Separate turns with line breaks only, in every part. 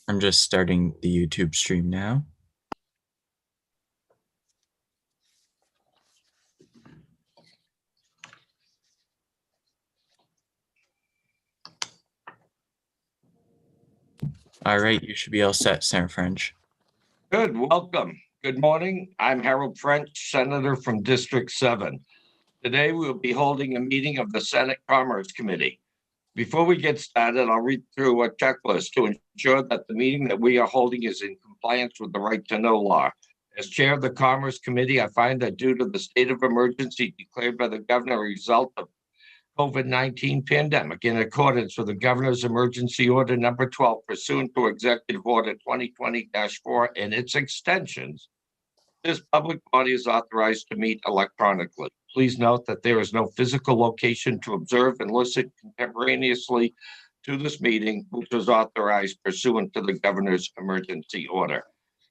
I'm just starting the YouTube stream now. All right, you should be all set, Senator French.
Good, welcome. Good morning. I'm Harold French, Senator from District 7. Today we will be holding a meeting of the Senate Commerce Committee. Before we get started, I'll read through a checklist to ensure that the meeting that we are holding is in compliance with the right to know law. As chair of the Commerce Committee, I find that due to the state of emergency declared by the governor, a result of COVID-19 pandemic, in accordance with the governor's emergency order number 12 pursuant to executive order 2020-4 and its extensions, this public body is authorized to meet electronically. Please note that there is no physical location to observe and listen contemporaneously to this meeting, which was authorized pursuant to the governor's emergency order.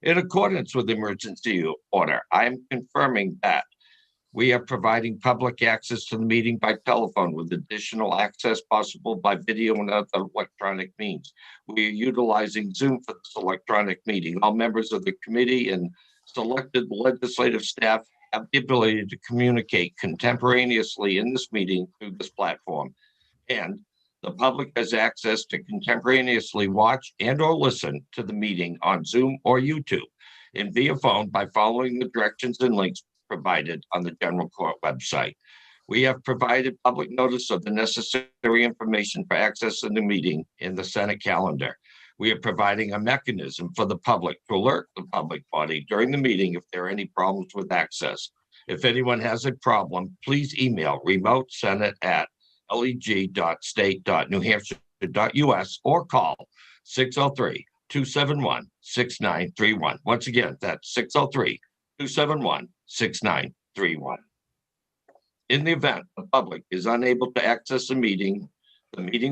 In accordance with the emergency order, I am confirming that we are providing public access to the meeting by telephone with additional access possible by video and other electronic means. We are utilizing Zoom for this electronic meeting. All members of the committee and selected legislative staff have the ability to communicate contemporaneously in this meeting through this platform. And the public has access to contemporaneously watch and or listen to the meeting on Zoom or YouTube and via phone by following the directions and links provided on the general court website. We have provided public notice of the necessary information for accessing the meeting in the Senate calendar. We are providing a mechanism for the public to alert the public body during the meeting if there are any problems with access. If anyone has a problem, please email remotesenate@leg.state.newhampshire.us or call 603-271-6931. Once again, that's 603-271-6931. In the event the public is unable to access the meeting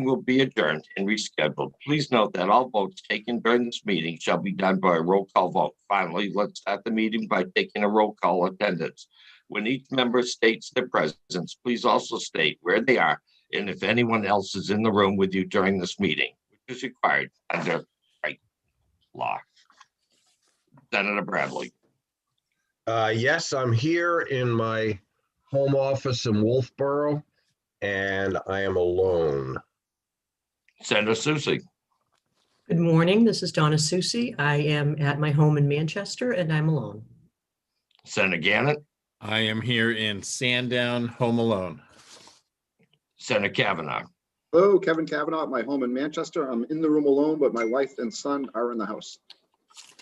will be adjourned and rescheduled. Please note that all votes taken during this meeting shall be done by a roll call vote. Finally, let's start the meeting by taking a roll call attendance. When each member states their presence, please also state where they are and if anyone else is in the room with you during this meeting, which is required under right law. Senator Bradley.
Yes, I'm here in my home office in Wolfboro, and I am alone.
Senator Susie.
Good morning. This is Donna Susie. I am at my home in Manchester, and I'm alone.
Senator Gannett.
I am here in Sandown, home alone.
Senator Kavanaugh.
Hello, Kevin Kavanaugh at my home in Manchester. I'm in the room alone, but my wife and son are in the house.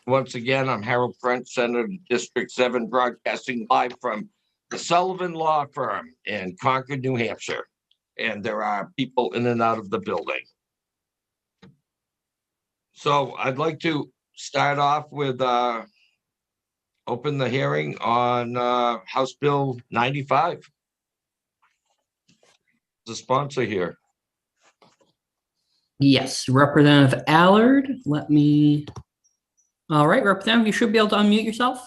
Once again, I'm Harold French, Senator District 7, broadcasting live from the Sullivan Law Firm in Concord, New Hampshire. And there are people in and out of the building. So I'd like to start off with open the hearing on House Bill 95. The sponsor here.
Yes, Representative Allard, all right, Representative, you should be able to unmute yourself.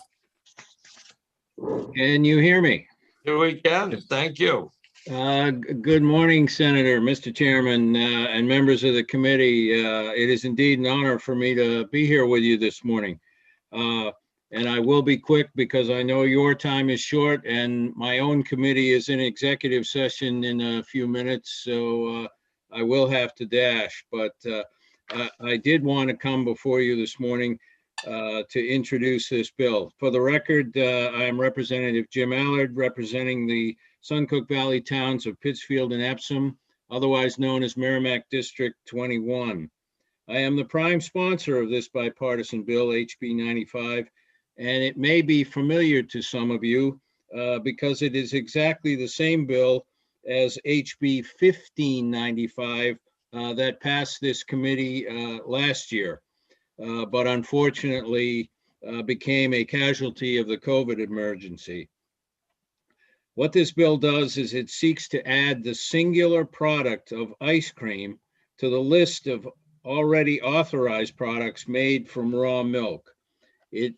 Can you hear me?
Here we can, thank you.
Good morning, Senator, Mr. Chairman, and members of the committee. It is indeed an honor for me to be here with you this morning. And I will be quick because I know your time is short and my own committee is in executive session in a few minutes, so I will have to dash. But I did want to come before you this morning to introduce this bill. For the record, I am Representative Jim Allard, representing the Suncook Valley towns of Pittsfield and Epsom, otherwise known as Merrimack District 21. I am the prime sponsor of this bipartisan bill, HB 95, and it may be familiar to some of you because it is exactly the same bill as HB 1595 that passed this committee last year, but unfortunately became a casualty of the COVID emergency. What this bill does is it seeks to add the singular product of ice cream to the list of already authorized products made from raw milk. It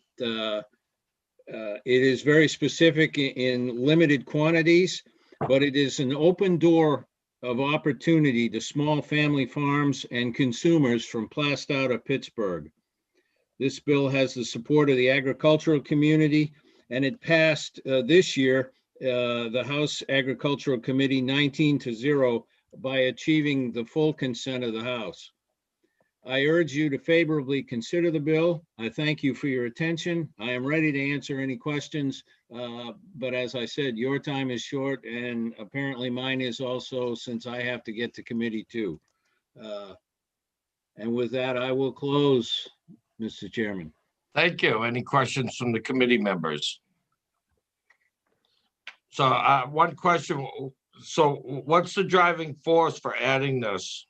is very specific in limited quantities, but it is an open door of opportunity to small family farms and consumers from Plastow to Pittsburgh. This bill has the support of the agricultural community, and it passed this year, the House Agricultural Committee 19-0 by achieving the full consent of the House. I urge you to favorably consider the bill. I thank you for your attention. I am ready to answer any questions, but as I said, your time is short, and apparently mine is also, since I have to get to committee too. And with that, I will close, Mr. Chairman.
Thank you. Any questions from the committee members? So one question. So what's the driving force for adding this?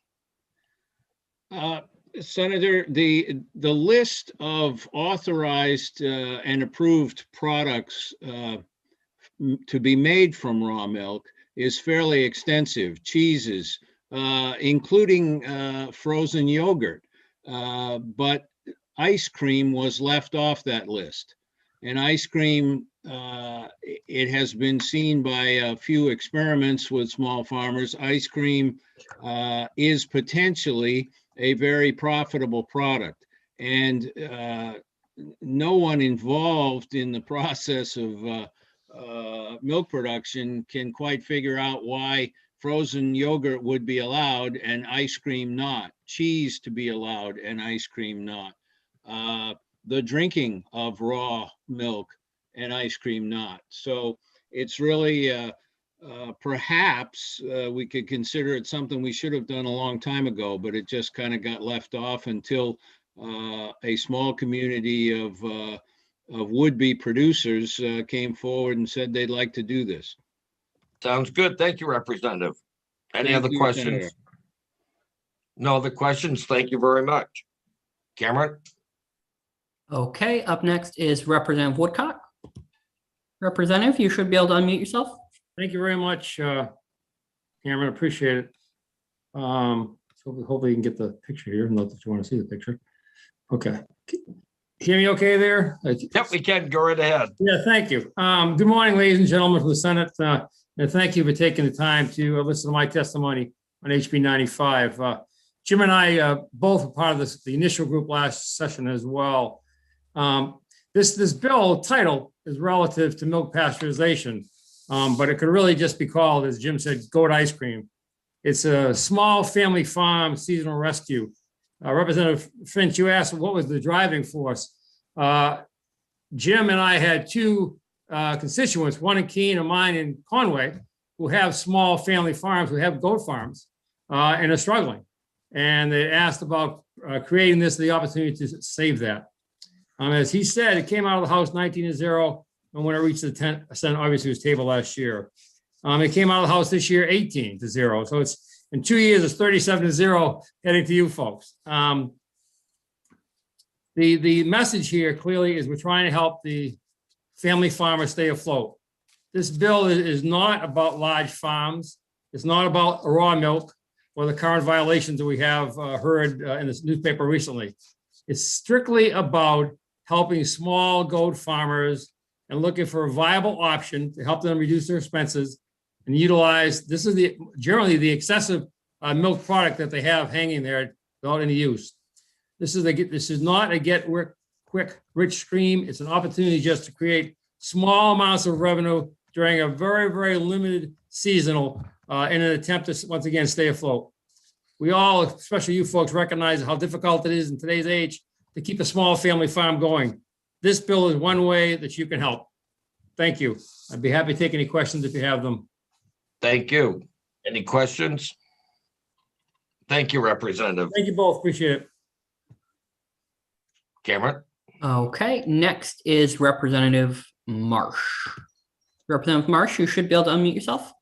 Senator, the list of authorized and approved products to be made from raw milk is fairly extensive. Cheeses, including frozen yogurt, but ice cream was left off that list. And ice cream, it has been seen by a few experiments with small farmers. Ice cream is potentially a very profitable product. And no one involved in the process of milk production can quite figure out why frozen yogurt would be allowed and ice cream not, cheese to be allowed and ice cream not, the drinking of raw milk and ice cream not. So it's really, perhaps we could consider it something we should have done a long time ago, but it just kind of got left off until a small community of would-be producers came forward and said they'd like to do this.
Sounds good. Thank you, Representative. Any
Thank
other
you,
questions?
Senator.
No other questions. Thank you very much. Cameron?
Okay, up next is Representative Woodcock. Representative, you should be able to unmute yourself.
Thank you very much, Cameron. Appreciate it. So hopefully you can get the picture here. Not that you want to see the picture. Okay. Hear me okay there?
Yep, we can. Go right ahead.
Yeah, thank you. Good morning, ladies and gentlemen from the Senate. And thank you for taking the time to listen to my testimony on HB 95. Jim and I both were part of the initial group last session as well. This bill title is relative to milk pasteurization, but it could really just be called, as Jim said, goat ice cream. It's a small family farm seasonal rescue. Representative Finch, you asked what was the driving force. Jim and I had two constituents, one in Keene and mine in Conway, who have small family farms, who have goat farms and are struggling. And they asked about creating this, the opportunity to save that. As he said, it came out of the House 19-0, and when it reached the Senate, obviously it was tabled last year. It came out of the House this year 18-0. So it's in 2 years, it's 37-0 heading to you folks. The message here clearly is we're trying to help the family farmers stay afloat. This bill is not about large farms. It's not about raw milk or the current violations that we have heard in this newspaper recently. It's strictly about helping small goat farmers and looking for a viable option to help them reduce their expenses and utilize, this is generally the excessive milk product that they have hanging there without any use. This is not a quick, rich stream. It's an opportunity just to create small amounts of revenue during a very, very limited seasonal in an attempt to, once again, stay afloat. We all, especially you folks, recognize how difficult it is in today's age to keep a small family farm going. This bill is one way that you can help. Thank you. I'd be happy to take any questions if you have them.
Thank you. Any questions? Thank you, Representative.
Thank you both. Appreciate it.
Cameron?
Okay, next is Representative Marsh. Representative Marsh, you should be able to unmute yourself.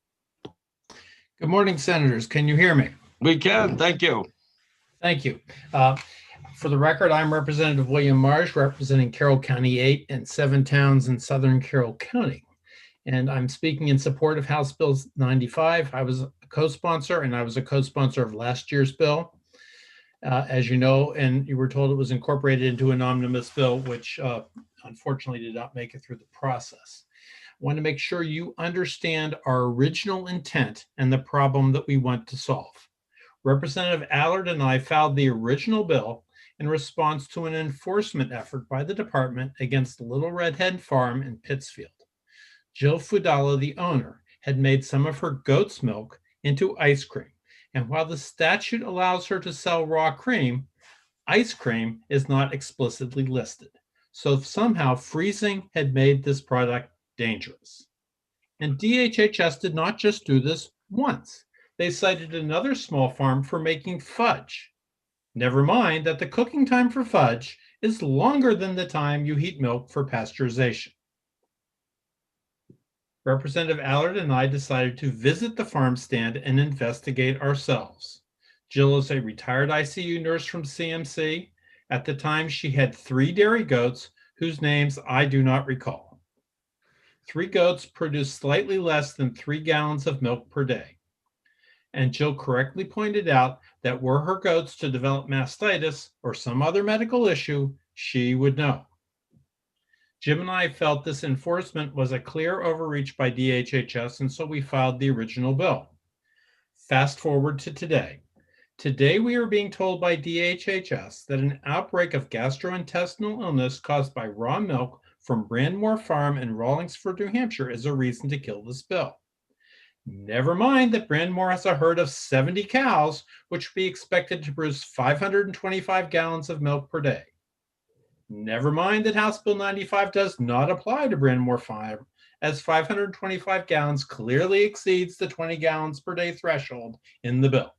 Good morning, Senators. Can you hear me?
We can. Thank you.
Thank you. For the record, I'm Representative William Marsh, representing Carroll County 8 and 7 towns in southern Carroll County. And I'm speaking in support of House Bill 95. I was a co-sponsor, and I was a co-sponsor of last year's bill. As you know, and you were told it was incorporated into an omnibus bill, which unfortunately did not make it through the process. want to make sure you understand our original intent and the problem that we want to solve. Representative Allard and I filed the original bill in response to an enforcement effort by the department against Little Red Hen Farm in Pittsfield. Jill Fidella, the owner, had made some of her goat's milk into ice cream. And while the statute allows her to sell raw cream, ice cream is not explicitly listed. So somehow freezing had made this product dangerous. And DHHS did not just do this once. They cited another small farm for making fudge. Never mind that the cooking time for fudge is longer than the time you heat milk for pasteurization. Representative Allard and I decided to visit the farm stand and investigate ourselves. Jill is a retired ICU nurse from CMC. At the time, she had 3 dairy goats whose names I do not recall. 3 goats produced slightly less than 3 gallons of milk per day. And Jill correctly pointed out that were her goats to develop mastitis or some other medical issue, she would know. Jim and I felt this enforcement was a clear overreach by DHHS, and so we filed the original bill. Fast forward to today. Today, we are being told by DHHS that an outbreak of gastrointestinal illness caused by raw milk from Brandmore Farm in Rawlingsford, New Hampshire is a reason to kill this bill. Never mind that Brandmore has a herd of 70 cows, which would be expected to produce 525 gallons of milk per day. Never mind that House Bill 95 does not apply to Brandmore Farm, as 525 gallons clearly exceeds the 20 gallons per day threshold in the bill.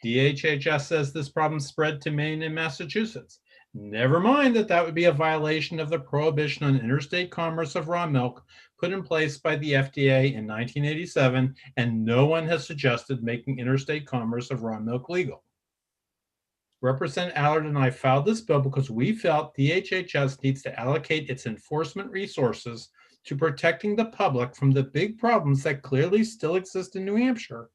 DHHS says this problem spread to Maine and Massachusetts. Never mind that that would be a violation of the prohibition on interstate commerce of raw milk put in place by the FDA in 1987, and no one has suggested making interstate commerce of raw milk legal. Representative Allard and I filed this bill because we felt DHHS needs to allocate its enforcement resources to protecting the public from the big problems that clearly still exist in New Hampshire,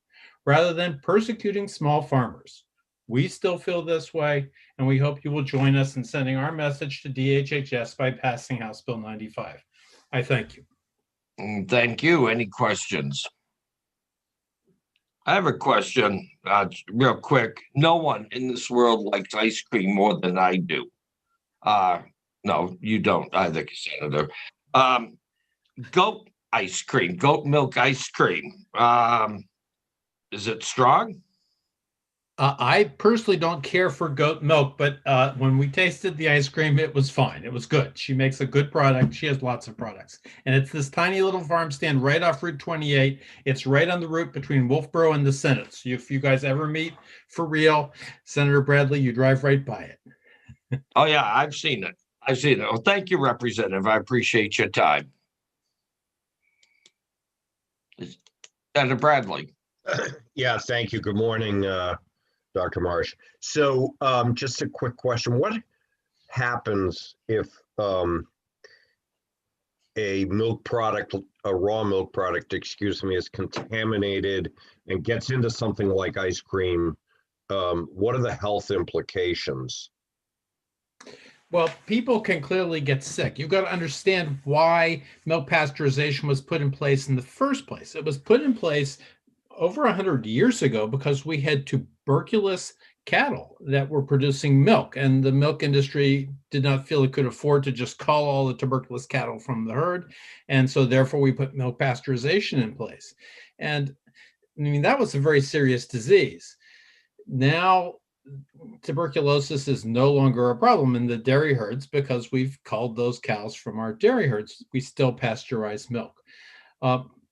rather than persecuting small farmers. We still feel this way, and we hope you will join us in sending our message to DHHS by passing House Bill 95. I thank you.
Thank you. Any questions? I have a question, real quick. No one in this world likes ice cream more than I do. No, you don't either, Senator. Goat ice cream, goat milk ice cream. Is it strong?
I personally don't care for goat milk, but when we tasted the ice cream, it was fine. It was good. She makes a good product. She has lots of products. And it's this tiny little farm stand right off Route 28. It's right on the route between Wolfboro and the Senate. So if you guys ever meet for real, Senator Bradley, you drive right by it.
Oh, yeah, I've seen it. I've seen it. Well, thank you, Representative. I appreciate your time. Senator Bradley.
Yeah, thank you. Good morning, Dr. Marsh. So just a quick question. What happens if a milk product, a raw milk product, excuse me, is contaminated and gets into something like ice cream? What are the health implications?
Well, people can clearly get sick. You've got to understand why milk pasteurization was put in place in the first place. It was put in place over 100 years ago because we had tuberculous cattle that were producing milk, and the milk industry did not feel it could afford to just cull all the tuberculous cattle from the herd. And so therefore we put milk pasteurization in place. And I mean, that was a very serious disease. Now, tuberculosis is no longer a problem in the dairy herds because we've culled those cows from our dairy herds. We still pasteurize milk.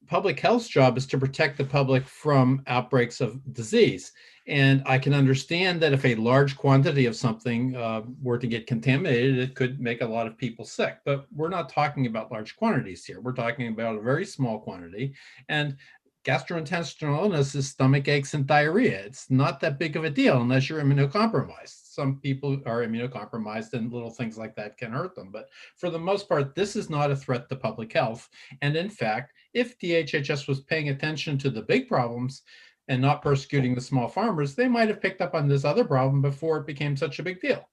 Public health's job is to protect the public from outbreaks of disease. And I can understand that if a large quantity of something were to get contaminated, it could make a lot of people sick. But we're not talking about large quantities here. We're talking about a very small quantity. And gastrointestinal illness is stomach aches and diarrhea. It's not that big of a deal unless you're immunocompromised. Some people are immunocompromised and little things like that can hurt them. But for the most part, this is not a threat to public health. And in fact, if DHHS was paying attention to the big problems and not persecuting the small farmers, they might have picked up on this other problem before it became such a big deal.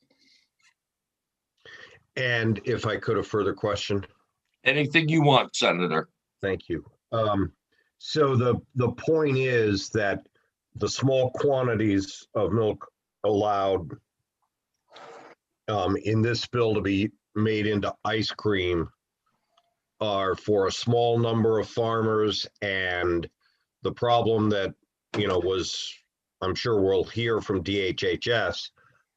And if I could, a further question.
Anything you want, Senator.
Thank you. So the point is that the small quantities of milk allowed in this bill to be made into ice cream are for a small number of farmers, and the problem that, was, I'm sure we'll hear from DHHS,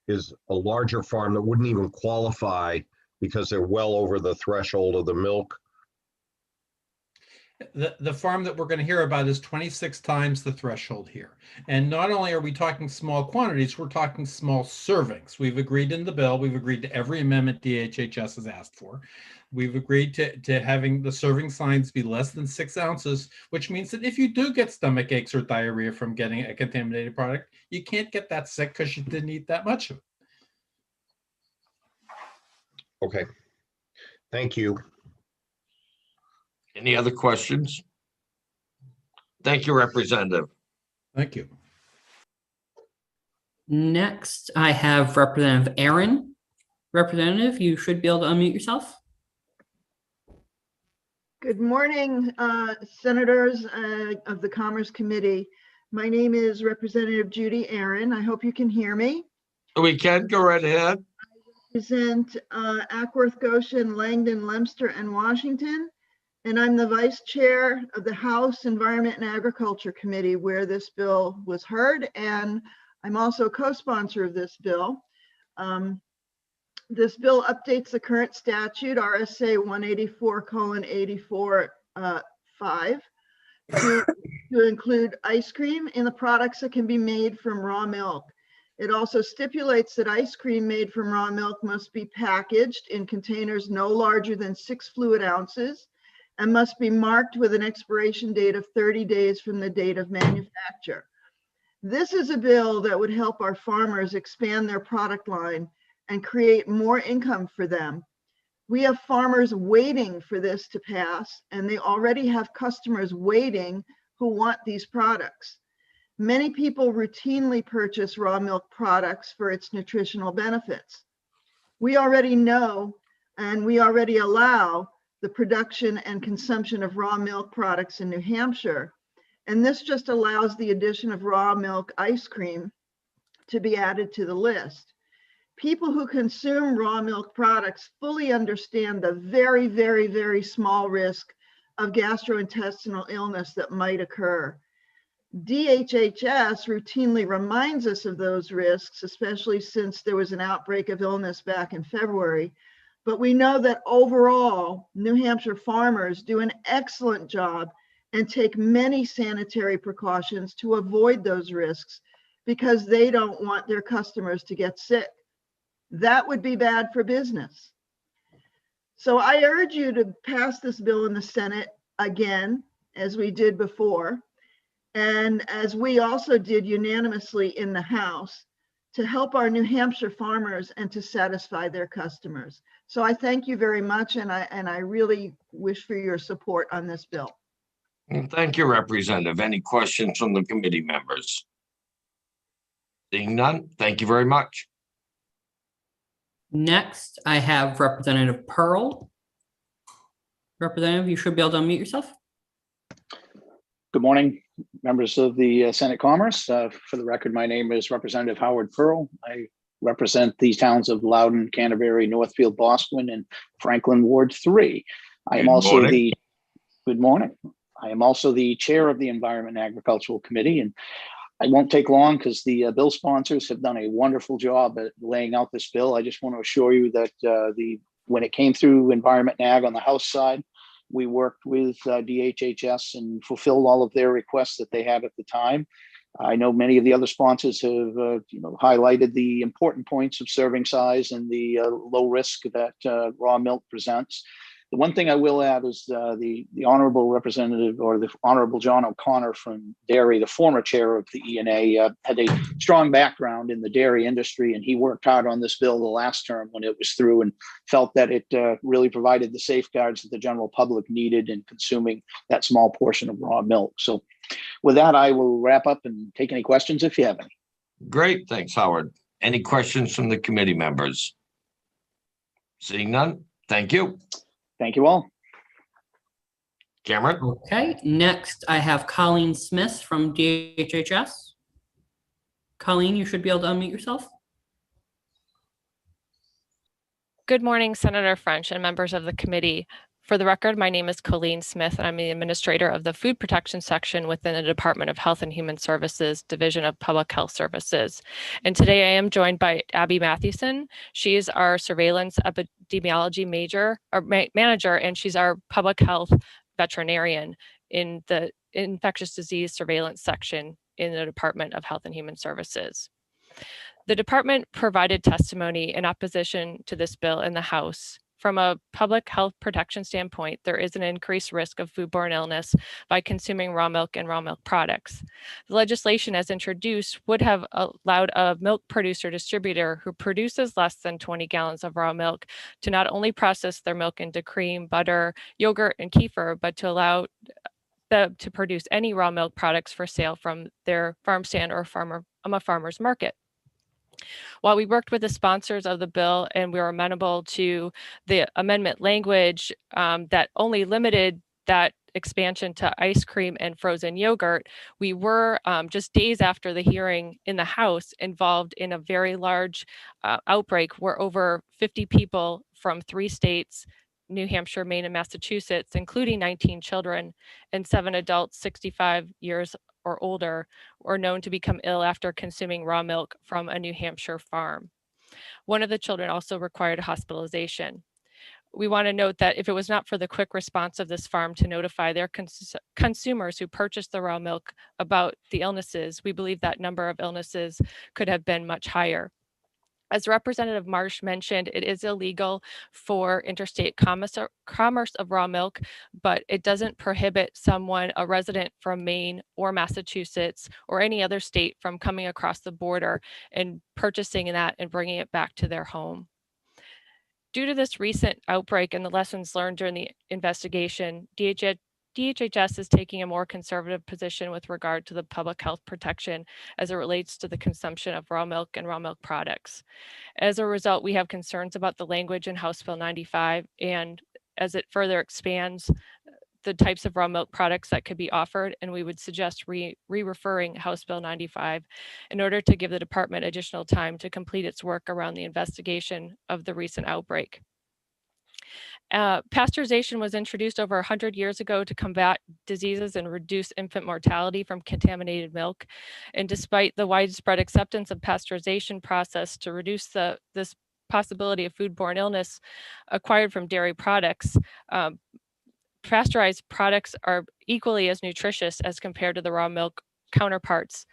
is a larger farm that wouldn't even qualify because they're well over the threshold of the milk.
The farm that we're going to hear about is 26 times the threshold here. And not only are we talking small quantities, we're talking small servings. We've agreed in the bill, we've agreed to every amendment DHHS has asked for. We've agreed to having the serving size be less than 6 ounces, which means that if you do get stomach aches or diarrhea from getting a contaminated product, you can't get that sick because you didn't eat that much of it.
Okay. Thank you.
Any other questions? Thank you, Representative.
Thank you.
Next, I have Representative Aaron. Representative, you should be able to unmute yourself.
Good morning, Senators of the Commerce Committee. My name is Representative Judy Aaron. I hope you can hear me.
We can go right ahead.
I represent Ackworth, Goshen, Langdon, Leominster, and Washington. And I'm the Vice Chair of the House Environment and Agriculture Committee, where this bill was heard. And I'm also co-sponsor of this bill. This bill updates the current statute, RSA 184:84(5), to include ice cream in the products that can be made from raw milk. It also stipulates that ice cream made from raw milk must be packaged in containers no larger than 6 fluid ounces and must be marked with an expiration date of 30 days from the date of manufacture. This is a bill that would help our farmers expand their product line and create more income for them. We have farmers waiting for this to pass, and they already have customers waiting who want these products. Many people routinely purchase raw milk products for its nutritional benefits. We already know, and we already allow the production and consumption of raw milk products in New Hampshire. And this just allows the addition of raw milk ice cream to be added to the list. People who consume raw milk products fully understand the very, very, very small risk of gastrointestinal illness that might occur. DHHS routinely reminds us of those risks, especially since there was an outbreak of illness back in February. But we know that overall, New Hampshire farmers do an excellent job and take many sanitary precautions to avoid those risks because they don't want their customers to get sick. That would be bad for business. So I urge you to pass this bill in the Senate again, as we did before, and as we also did unanimously in the House, to help our New Hampshire farmers and to satisfy their customers. So I thank you very much, and I really wish for your support on this bill.
Thank you, Representative. Any questions from the committee members? Seeing none, thank you very much.
Next, I have Representative Pearl. Representative, you should be able to unmute yourself.
Good morning, members of the Senate Commerce. For the record, my name is Representative Howard Pearl. I represent the towns of Loudon, Canterbury, Northfield, Boscawen, and Franklin Ward 3. I am also the, good morning. I am also the chair of the Environment and Agricultural Committee, and I won't take long because the bill sponsors have done a wonderful job at laying out this bill. I just want to assure you that when it came through Environment and Ag on the House side, we worked with DHHS and fulfilled all of their requests that they had at the time. I know many of the other sponsors have highlighted the important points of serving size and the low risk that raw milk presents. The one thing I will add is the Honorable Representative, or the Honorable John O'Connor from Dairy, the former chair of the ENA, had a strong background in the dairy industry, and he worked hard on this bill the last term when it was through and felt that it really provided the safeguards that the general public needed in consuming that small portion of raw milk. So with that, I will wrap up and take any questions if you have any.
Great, thanks, Howard. Any questions from the committee members? Seeing none, thank you.
Thank you all.
Cameron?
Okay, next I have Colleen Smith from DHHS. Colleen, you should be able to unmute yourself.
Good morning, Senator French and members of the committee. For the record, my name is Colleen Smith, and I'm the administrator of the Food Protection Section within the Department of Health and Human Services, Division of Public Health Services. And today I am joined by Abby Mathewson. She is our surveillance epidemiology manager, and she's our public health veterinarian in the infectious disease surveillance section in the Department of Health and Human Services. The department provided testimony in opposition to this bill in the House. From a public health protection standpoint, there is an increased risk of foodborne illness by consuming raw milk and raw milk products. The legislation as introduced would have allowed a milk producer distributor who produces less than 20 gallons of raw milk to not only process their milk into cream, butter, yogurt, and kefir, but to allow them to produce any raw milk products for sale from their farm stand or a farmer's market. While we worked with the sponsors of the bill and we were amenable to the amendment language that only limited that expansion to ice cream and frozen yogurt, we were just days after the hearing in the House involved in a very large outbreak where over 50 people from 3 states, New Hampshire, Maine, and Massachusetts, including 19 children and 7 adults 65 years or older, were known to become ill after consuming raw milk from a New Hampshire farm. One of the children also required hospitalization. We want to note that if it was not for the quick response of this farm to notify their consumers who purchased the raw milk about the illnesses, we believe that number of illnesses could have been much higher. As Representative Marsh mentioned, it is illegal for interstate commerce of raw milk, but it doesn't prohibit someone, a resident from Maine or Massachusetts or any other state, from coming across the border and purchasing that and bringing it back to their home. Due to this recent outbreak and the lessons learned during the investigation, DHHS is taking a more conservative position with regard to the public health protection as it relates to the consumption of raw milk and raw milk products. As a result, we have concerns about the language in House Bill 95, and as it further expands the types of raw milk products that could be offered, and we would suggest re-referring House Bill 95 in order to give the department additional time to complete its work around the investigation of the recent outbreak. Pasteurization was introduced over 100 years ago to combat diseases and reduce infant mortality from contaminated milk. And despite the widespread acceptance of pasteurization process to reduce this possibility of foodborne illness acquired from dairy products, pasteurized products are equally as nutritious as compared to the raw milk counterparts.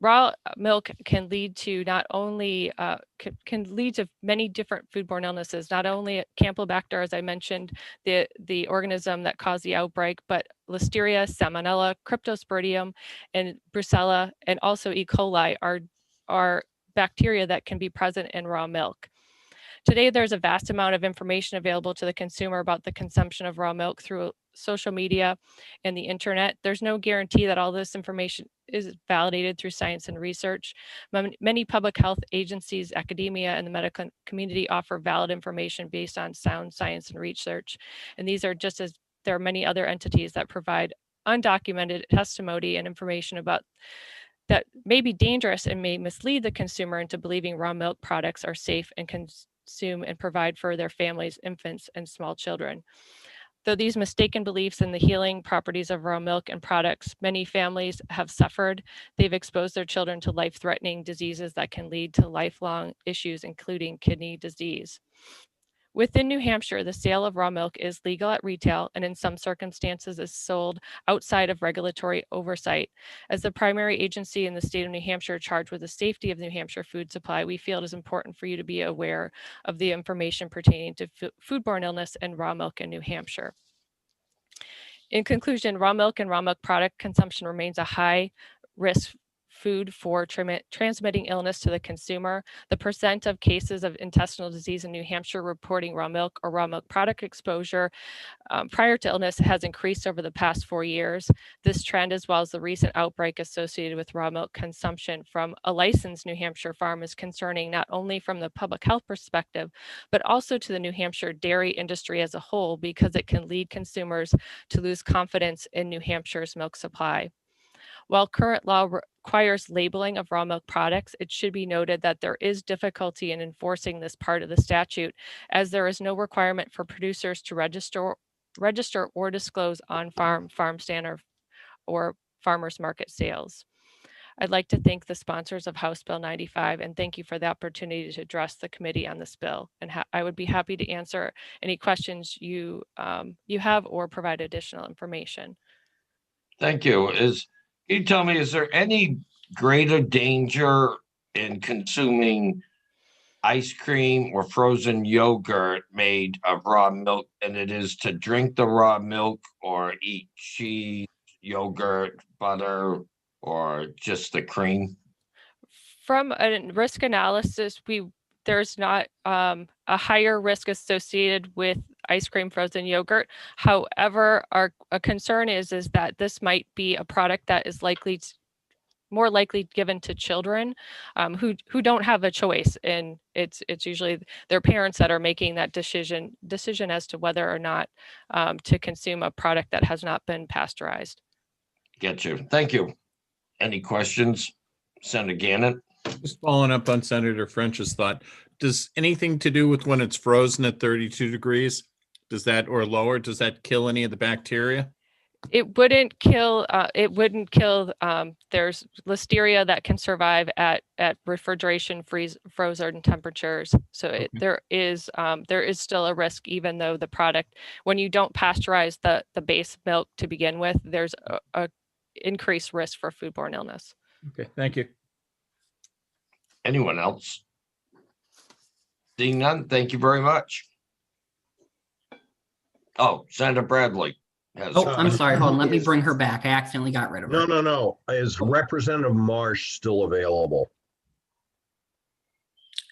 Raw milk can lead to not only can lead to many different foodborne illnesses, not only Campylobacter, as I mentioned, the organism that caused the outbreak, but Listeria, Salmonella, Cryptosporidium, and Brucella, and also E. coli are bacteria that can be present in raw milk. Today, there's a vast amount of information available to the consumer about the consumption of raw milk through social media and the internet. There's no guarantee that all this information is validated through science and research. Many public health agencies, academia, and the medical community offer valid information based on sound science and research. And these are just as there are many other entities that provide undocumented testimony and information about that may be dangerous and may mislead the consumer into believing raw milk products are safe and consume and provide for their families, infants, and small children. Though these mistaken beliefs in the healing properties of raw milk and products, many families have suffered. They've exposed their children to life-threatening diseases that can lead to lifelong issues, including kidney disease. Within New Hampshire, the sale of raw milk is legal at retail and in some circumstances is sold outside of regulatory oversight. As the primary agency in the state of New Hampshire charged with the safety of New Hampshire food supply, we feel it is important for you to be aware of the information pertaining to foodborne illness and raw milk in New Hampshire. In conclusion, raw milk and raw milk product consumption remains a high risk food for transmitting illness to the consumer. The percent of cases of intestinal disease in New Hampshire reporting raw milk or raw milk product exposure prior to illness has increased over the past 4 years. This trend, as well as the recent outbreak associated with raw milk consumption from a licensed New Hampshire farm, is concerning not only from the public health perspective, but also to the New Hampshire dairy industry as a whole, because it can lead consumers to lose confidence in New Hampshire's milk supply. While current law requires labeling of raw milk products, it should be noted that there is difficulty in enforcing this part of the statute, as there is no requirement for producers to register or disclose on-farm, farm stand, or farmers market sales. I'd like to thank the sponsors of House Bill 95 and thank you for the opportunity to address the committee on this bill. And I would be happy to answer any questions you have or provide additional information.
Thank you. Can you tell me, is there any greater danger in consuming ice cream or frozen yogurt made of raw milk than it is to drink the raw milk or eat cheese, yogurt, butter, or just the cream?
From a risk analysis, there's not a higher risk associated with ice cream, frozen yogurt. However, our concern is that this might be a product that is more likely given to children who don't have a choice, and it's usually their parents that are making that decision as to whether or not to consume a product that has not been pasteurized.
Get you. Thank you. Any questions, Senator Gannon?
Just following up on Senator French's thought, does anything to do with when it's frozen at 32 degrees, does that, or lower, does that kill any of the bacteria?
It wouldn't kill. There's listeria that can survive at refrigeration, frozen temperatures. So there is still a risk, even though the product, when you don't pasteurize the base milk to begin with, there's a increased risk for foodborne illness.
Okay, thank you.
Anyone else? Seeing none, thank you very much. Oh, Senator Bradley.
Oh, I'm sorry. Hold on. Let me bring her back. I accidentally got rid of her.
No. Is Representative Marsh still available?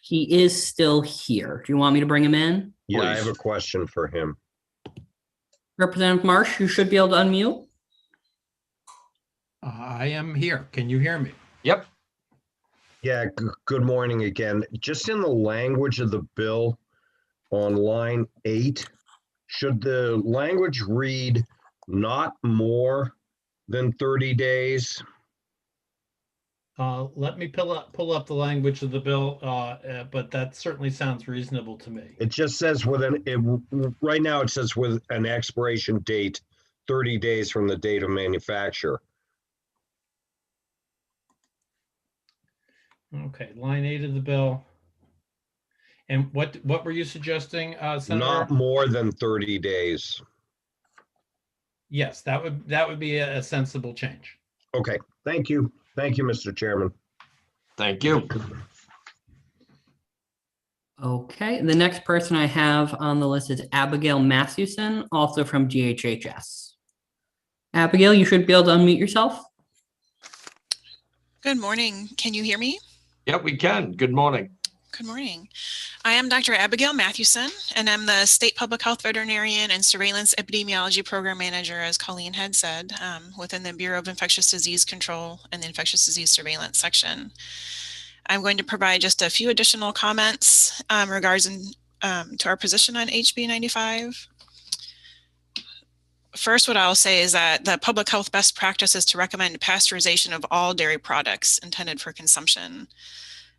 He is still here. Do you want me to bring him in?
Yeah, I
Please.
have a question for him.
Representative Marsh, you should be able to unmute.
I am here. Can you hear me?
Yep.
Yeah, good morning again. Just in the language of the bill on line 8, should the language read not more than 30 days?
Let me pull up the language of the bill, but that certainly sounds reasonable to me.
It just says right now it says with an expiration date 30 days from the date of manufacture.
Okay, line 8 of the bill. And what were you suggesting, Senator?
Not more than 30 days.
Yes, that would be a sensible change.
Okay, thank you. Thank you, Mr. Chairman.
Thank you.
Okay, the next person I have on the list is Abigail Mathewson, also from GHHS. Abigail, you should be able to unmute yourself.
Good morning. Can you hear me?
Yep, we can. Good morning.
Good morning. I am Dr. Abigail Mathewson, and I'm the State Public Health Veterinarian and Surveillance Epidemiology Program Manager, as Colleen had said, within the Bureau of Infectious Disease Control and the Infectious Disease Surveillance section. I'm going to provide just a few additional comments regarding to our position on HB 95. First, what I'll say is that the public health best practice is to recommend pasteurization of all dairy products intended for consumption.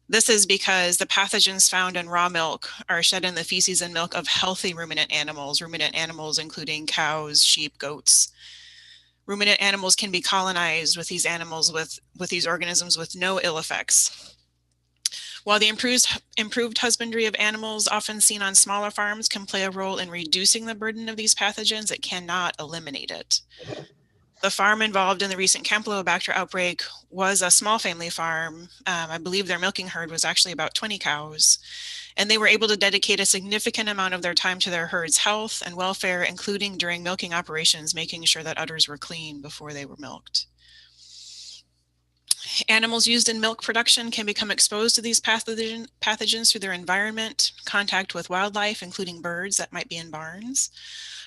This is because the pathogens found in raw milk are shed in the feces and milk of healthy ruminant animals including cows, sheep, goats. Ruminant animals can be colonized with these animals with these organisms with no ill effects. While the improved husbandry of animals often seen on smaller farms can play a role in reducing the burden of these pathogens, it cannot eliminate it. The farm involved in the recent Campylobacter outbreak was a small family farm. I believe their milking herd was actually about 20 cows, and they were able to dedicate a significant amount of their time to their herd's health and welfare, including during milking operations, making sure that udders were clean before they were milked. Animals used in milk production can become exposed to these pathogens through their environment, contact with wildlife, including birds that might be in barns,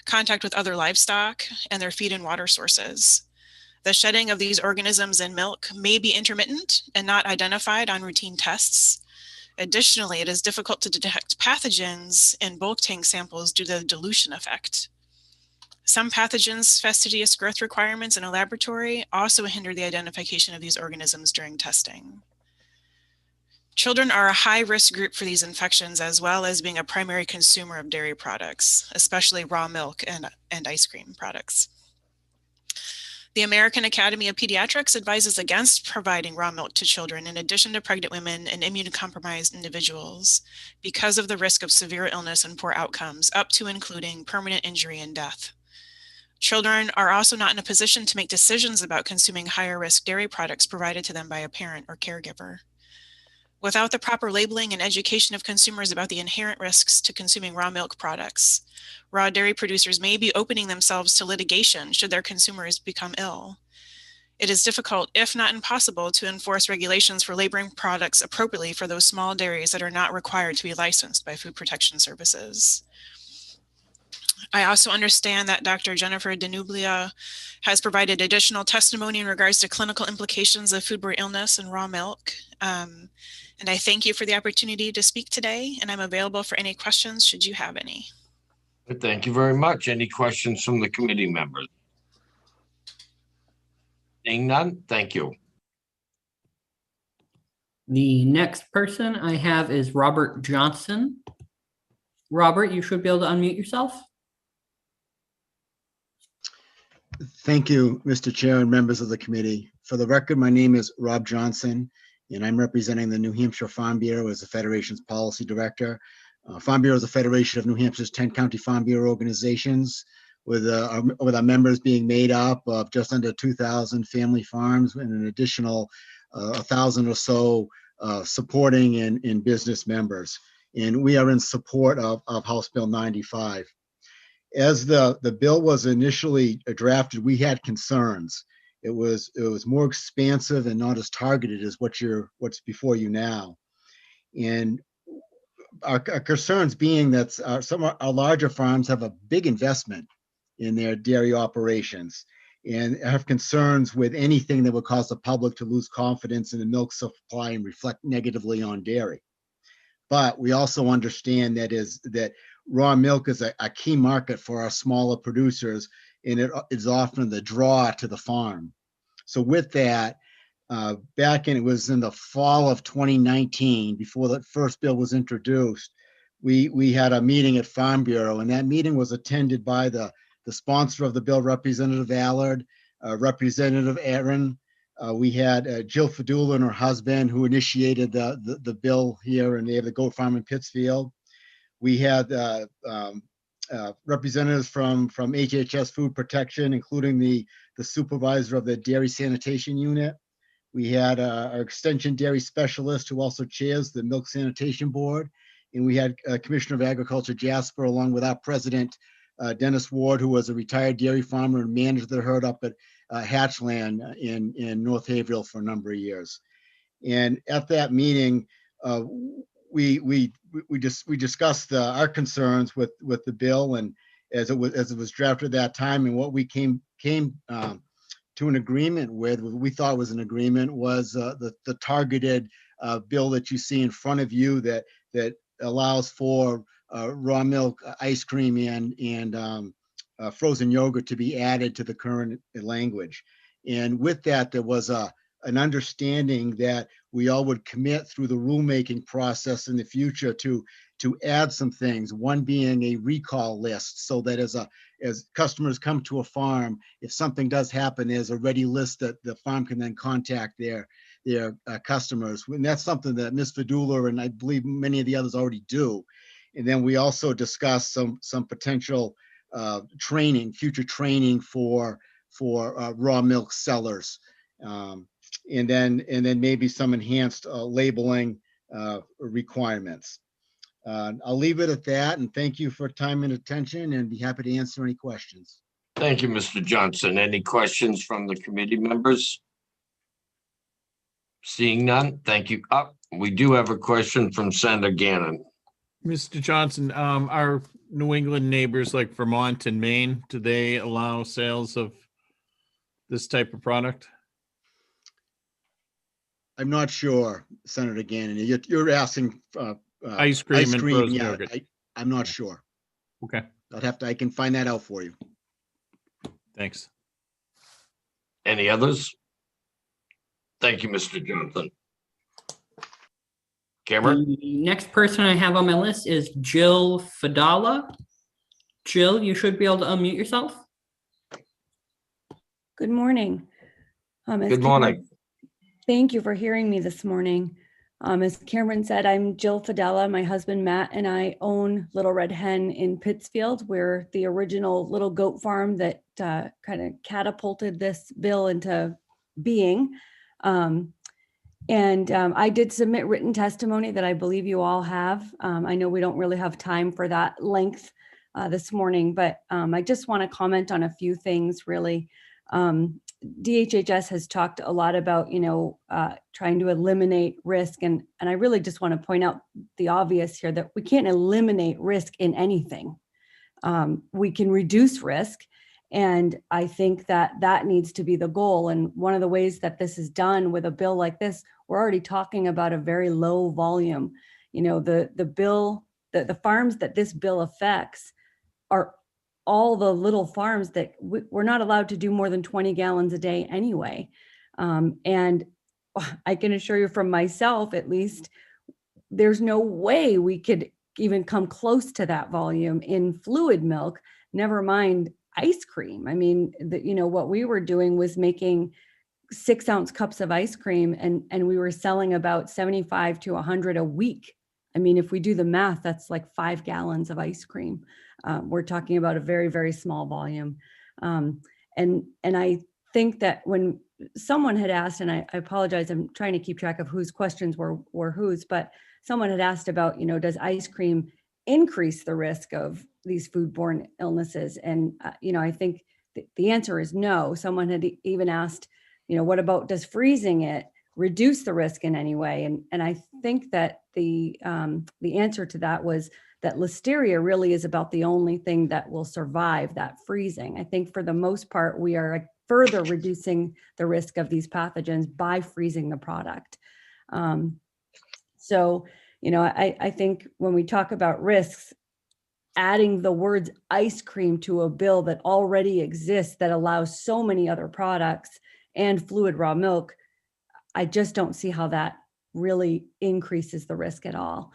contact with other livestock, and their feed and water sources. The shedding of these organisms in milk may be intermittent and not identified on routine tests. Additionally, it is difficult to detect pathogens in bulk tank samples due to the dilution effect. Some pathogens' fastidious growth requirements in a laboratory also hinder the identification of these organisms during testing. Children are a high-risk group for these infections, as well as being a primary consumer of dairy products, especially raw milk and ice cream products. The American Academy of Pediatrics advises against providing raw milk to children in addition to pregnant women and immunocompromised individuals because of the risk of severe illness and poor outcomes, up to including permanent injury and death. Children are also not in a position to make decisions about consuming higher risk dairy products provided to them by a parent or caregiver. Without the proper labeling and education of consumers about the inherent risks to consuming raw milk products, raw dairy producers may be opening themselves to litigation should their consumers become ill. It is difficult, if not impossible, to enforce regulations for labeling products appropriately for those small dairies that are not required to be licensed by Food Protection Services. I also understand that Dr. Jennifer Denublia has provided additional testimony in regards to clinical implications of foodborne illness in raw milk. And I thank you for the opportunity to speak today, and I'm available for any questions should you have any.
Thank you very much. Any questions from the committee members? Seeing none, thank you.
The next person I have is Robert Johnson. Robert, you should be able to unmute yourself.
Thank you, Mr. Chair and members of the committee. For the record, my name is Rob Johnson, and I'm representing the New Hampshire Farm Bureau as the Federation's policy director. Farm Bureau is a federation of New Hampshire's 10 county Farm Bureau organizations, with our members being made up of just under 2,000 family farms and an additional 1,000 or so supporting and business members. And we are in support of House Bill 95. As the bill was initially drafted, we had concerns. It was more expansive and not as targeted as what's before you now. And our concerns being that some of our larger farms have a big investment in their dairy operations and have concerns with anything that would cause the public to lose confidence in the milk supply and reflect negatively on dairy. But we also understand that raw milk is a key market for our smaller producers, and it is often the draw to the farm. So with that, it was in the fall of 2019, before the first bill was introduced, we had a meeting at Farm Bureau, and that meeting was attended by the sponsor of the bill, Representative Allard, Representative Aaron. We had Jill Fidella and her husband, who initiated the bill here, and they have the goat farm in Pittsfield. We had representatives from HHS Food Protection, including the supervisor of the Dairy Sanitation Unit. We had our Extension Dairy Specialist, who also chairs the Milk Sanitation Board. And we had Commissioner of Agriculture Jasper, along with our president, Dennis Ward, who was a retired dairy farmer and managed the herd up at Hatchland in North Haverhill for a number of years. And at that meeting, we discussed our concerns with the bill, and as it was drafted at that time, and what we came to an agreement with, what we thought was an agreement, was the targeted bill that you see in front of you that allows for raw milk, ice cream, and frozen yogurt to be added to the current language. And with that, there was an understanding that we all would commit through the rulemaking process in the future to add some things, one being a recall list, so that as customers come to a farm, if something does happen, there's a ready list that the farm can then contact their customers. And that's something that Ms. Fidella and I believe many of the others already do. And then we also discussed some potential future training for raw milk sellers. And then maybe some enhanced labeling requirements. I'll leave it at that, and thank you for time and attention, and be happy to answer any questions.
Thank you, Mr. Johnson. Any questions from the committee members? Seeing none, thank you. We do have a question from Senator Gannon.
Mr. Johnson, our New England neighbors like Vermont and Maine, do they allow sales of this type of product?
I'm not sure, Senator Gannon. You're asking
Ice cream and frozen
yeah,
yogurt.
I'm not sure.
Okay,
I can find that out for you.
thanks.
Any others? Thank you, Mr. Johnson. Cameron?
The next person I have on my list is Jill Fidella. Jill, you should be able to unmute yourself.
Good morning.
Good morning.
Thank you for hearing me this morning. As Cameron said, I'm Jill Fidella. My husband Matt and I own Little Red Hen in Pittsfield. We're the original little goat farm that kind of catapulted this bill into being. I did submit written testimony that I believe you all have. I know we don't really have time for that length this morning, but I just want to comment on a few things really. DHHS has talked a lot about, trying to eliminate risk. And I really just want to point out the obvious here that we can't eliminate risk in anything. We can reduce risk. And I think that needs to be the goal. And one of the ways that this is done with a bill like this, we're already talking about a very low volume. The farms that this bill affects are all the little farms that we're not allowed to do more than 20 gallons a day anyway. And I can assure you from myself, at least, there's no way we could even come close to that volume in fluid milk, never mind ice cream. I mean, what we were doing was making 6-ounce cups of ice cream and we were selling about 75 to 100 a week. I mean, if we do the math, that's like 5 gallons of ice cream. We're talking about a very, very small volume. And I think that when someone had asked, and I apologize, I'm trying to keep track of whose questions were whose, but someone had asked about, does ice cream increase the risk of these foodborne illnesses? And, I think the answer is no. Someone had even asked, what about, does freezing it reduce the risk in any way? And I think that the answer to that was that Listeria really is about the only thing that will survive that freezing. I think for the most part, we are further reducing the risk of these pathogens by freezing the product. I think when we talk about risks, adding the words ice cream to a bill that already exists that allows so many other products and fluid raw milk, I just don't see how that really increases the risk at all.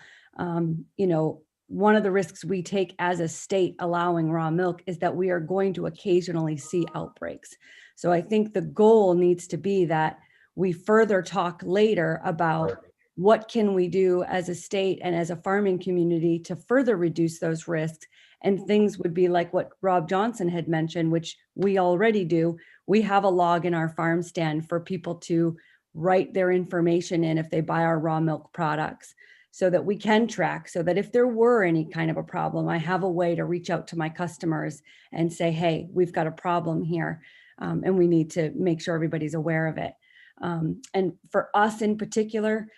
One of the risks we take as a state allowing raw milk is that we are going to occasionally see outbreaks. So I think the goal needs to be that we further talk later about what can we do as a state and as a farming community to further reduce those risks. And things would be like what Rob Johnson had mentioned, which we already do. We have a log in our farm stand for people to write their information in if they buy our raw milk products, so that we can track, so that if there were any kind of a problem, I have a way to reach out to my customers and say, hey, we've got a problem here, and we need to make sure everybody's aware of it. And for us in particular,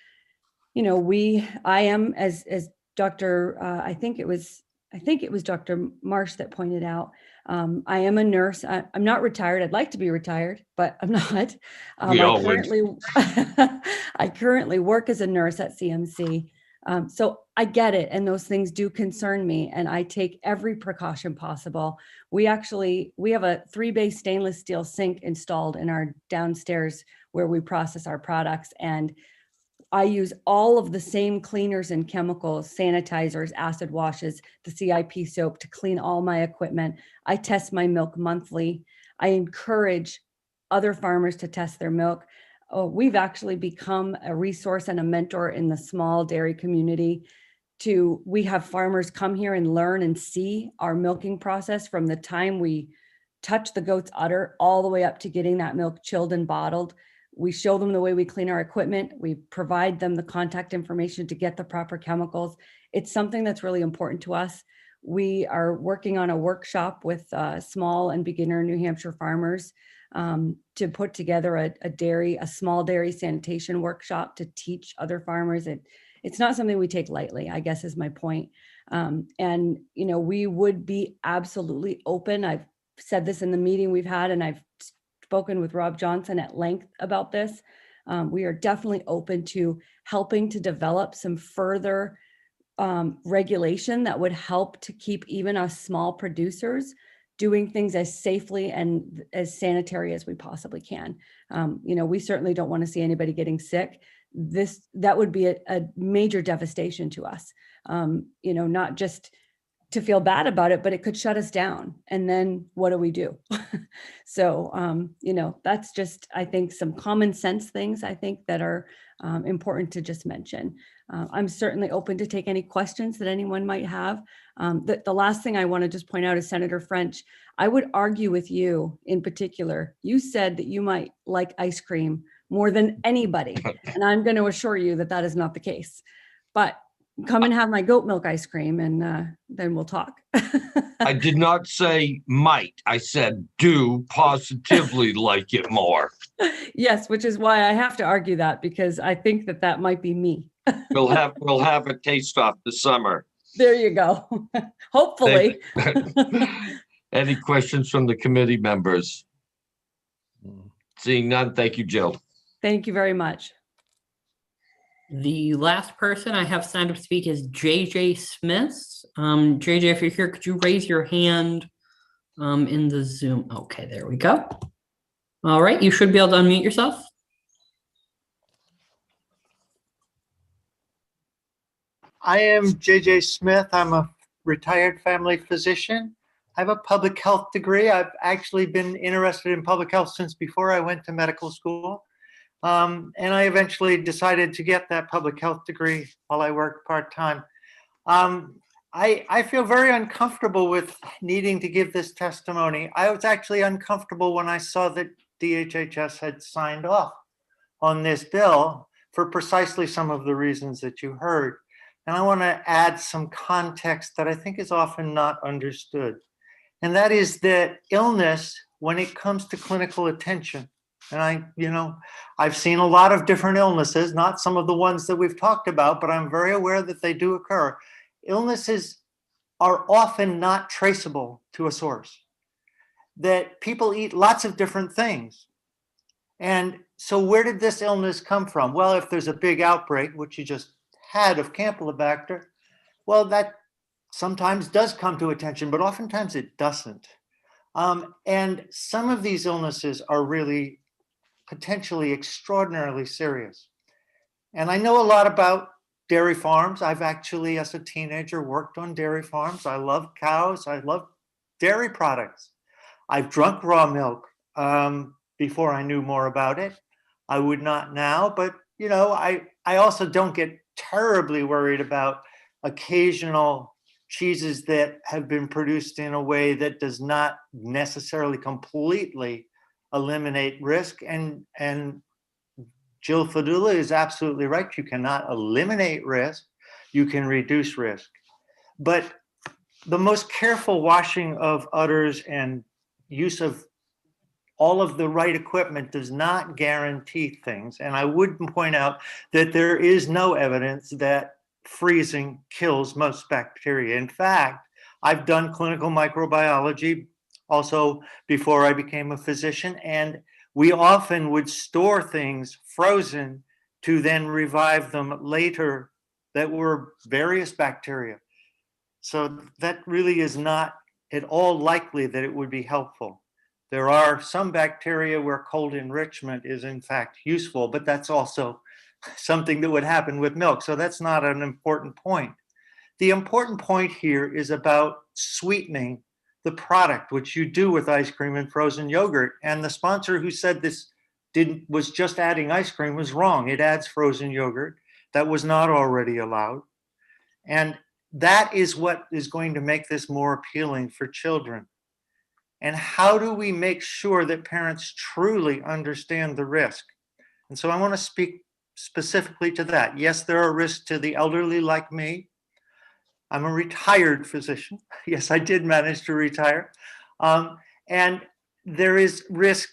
I am, as Dr. I think it was Dr. Marsh that pointed out, I am a nurse. I'm not retired. I'd like to be retired, but I'm not. I currently work as a nurse at CMC. So I get it. And those things do concern me. And I take every precaution possible. We have a 3-bay stainless steel sink installed in our downstairs where we process our products. And I use all of the same cleaners and chemicals, sanitizers, acid washes, the CIP soap to clean all my equipment. I test my milk monthly. I encourage other farmers to test their milk. We've actually become a resource and a mentor in the small dairy community. We have farmers come here and learn and see our milking process from the time we touch the goat's udder all the way up to getting that milk chilled and bottled. We show them the way we clean our equipment. We provide them the contact information to get the proper chemicals. It's something that's really important to us. We are working on a workshop with small and beginner New Hampshire farmers to put together a small dairy sanitation workshop to teach other farmers. It's not something we take lightly, I guess is my point. And, you know, we would be absolutely open. I've said this in the meeting we've had, and I've spoken with Rob Johnson at length about this. We are definitely open to helping to develop some further regulation that would help to keep even us small producers doing things as safely and as sanitary as we possibly can. You know, we certainly don't want to see anybody getting sick. That would be a major devastation to us. You know, not just to feel bad about it, but it could shut us down. And then what do we do? So, you know, that's just, I think, some common sense things I think that are important to just mention. I'm certainly open to take any questions that anyone might have. The last thing I want to just point out is Senator French. I would argue with you in particular. You said that you might like ice cream more than anybody. And I'm going to assure you that that is not the case. But come and have my goat milk ice cream, and then we'll talk.
I did not say might. I said do positively like it more.
Yes, which is why I have to argue that, because I think that that might be me.
We'll have a taste off this summer.
There you go. Hopefully.
Any questions from the committee members? Seeing none, thank you, Jill.
Thank you very much.
The last person I have signed up to speak is JJ Smith. JJ, if you're here, could you raise your hand in the Zoom? Okay, there we go. All right, you should be able to unmute yourself.
I am JJ Smith. I'm a retired family physician. I have a public health degree. I've actually been interested in public health since before I went to medical school. And I eventually decided to get that public health degree while I worked part-time. I feel very uncomfortable with needing to give this testimony. I was actually uncomfortable when I saw that DHHS had signed off on this bill for precisely some of the reasons that you heard. And I want to add some context that I think is often not understood. And that is that illness, when it comes to clinical attention, and I've seen a lot of different illnesses, not some of the ones that we've talked about, but I'm very aware that they do occur. Illnesses are often not traceable to a source, that people eat lots of different things. And so where did this illness come from? Well, if there's a big outbreak, which you just had of Campylobacter, well, that sometimes does come to attention, but oftentimes it doesn't. And some of these illnesses are really potentially extraordinarily serious. And I know a lot about dairy farms. I've actually, as a teenager, worked on dairy farms. I love cows. I love dairy products. I've drunk raw milk before I knew more about it. I would not now, but I also don't get terribly worried about occasional cheeses that have been produced in a way that does not necessarily completely eliminate risk. And Jill Fidella is absolutely right. You cannot eliminate risk. You can reduce risk. But the most careful washing of udders and use of all of the right equipment does not guarantee things. And I would point out that there is no evidence that freezing kills most bacteria. In fact, I've done clinical microbiology also before I became a physician, and we often would store things frozen to then revive them later that were various bacteria. So that really is not at all likely that it would be helpful. There are some bacteria where cold enrichment is in fact useful, but that's also something that would happen with milk. So that's not an important point. The important point here is about sweetening the product, which you do with ice cream and frozen yogurt. And the sponsor who said this was just adding ice cream was wrong. It adds frozen yogurt that was not already allowed. And that is what is going to make this more appealing for children. And how do we make sure that parents truly understand the risk? And so I want to speak specifically to that. Yes, there are risks to the elderly like me. I'm a retired physician. Yes, I did manage to retire. And there is risk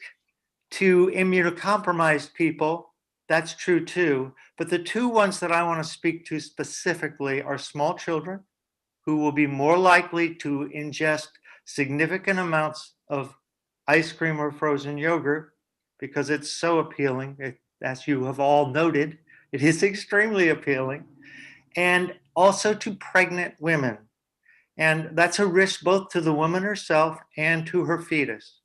to immunocompromised people, that's true too. But the two ones that I want to speak to specifically are small children who will be more likely to ingest significant amounts of ice cream or frozen yogurt because it's so appealing. As you have all noted, it is extremely appealing. And also to pregnant women. And that's a risk both to the woman herself and to her fetus.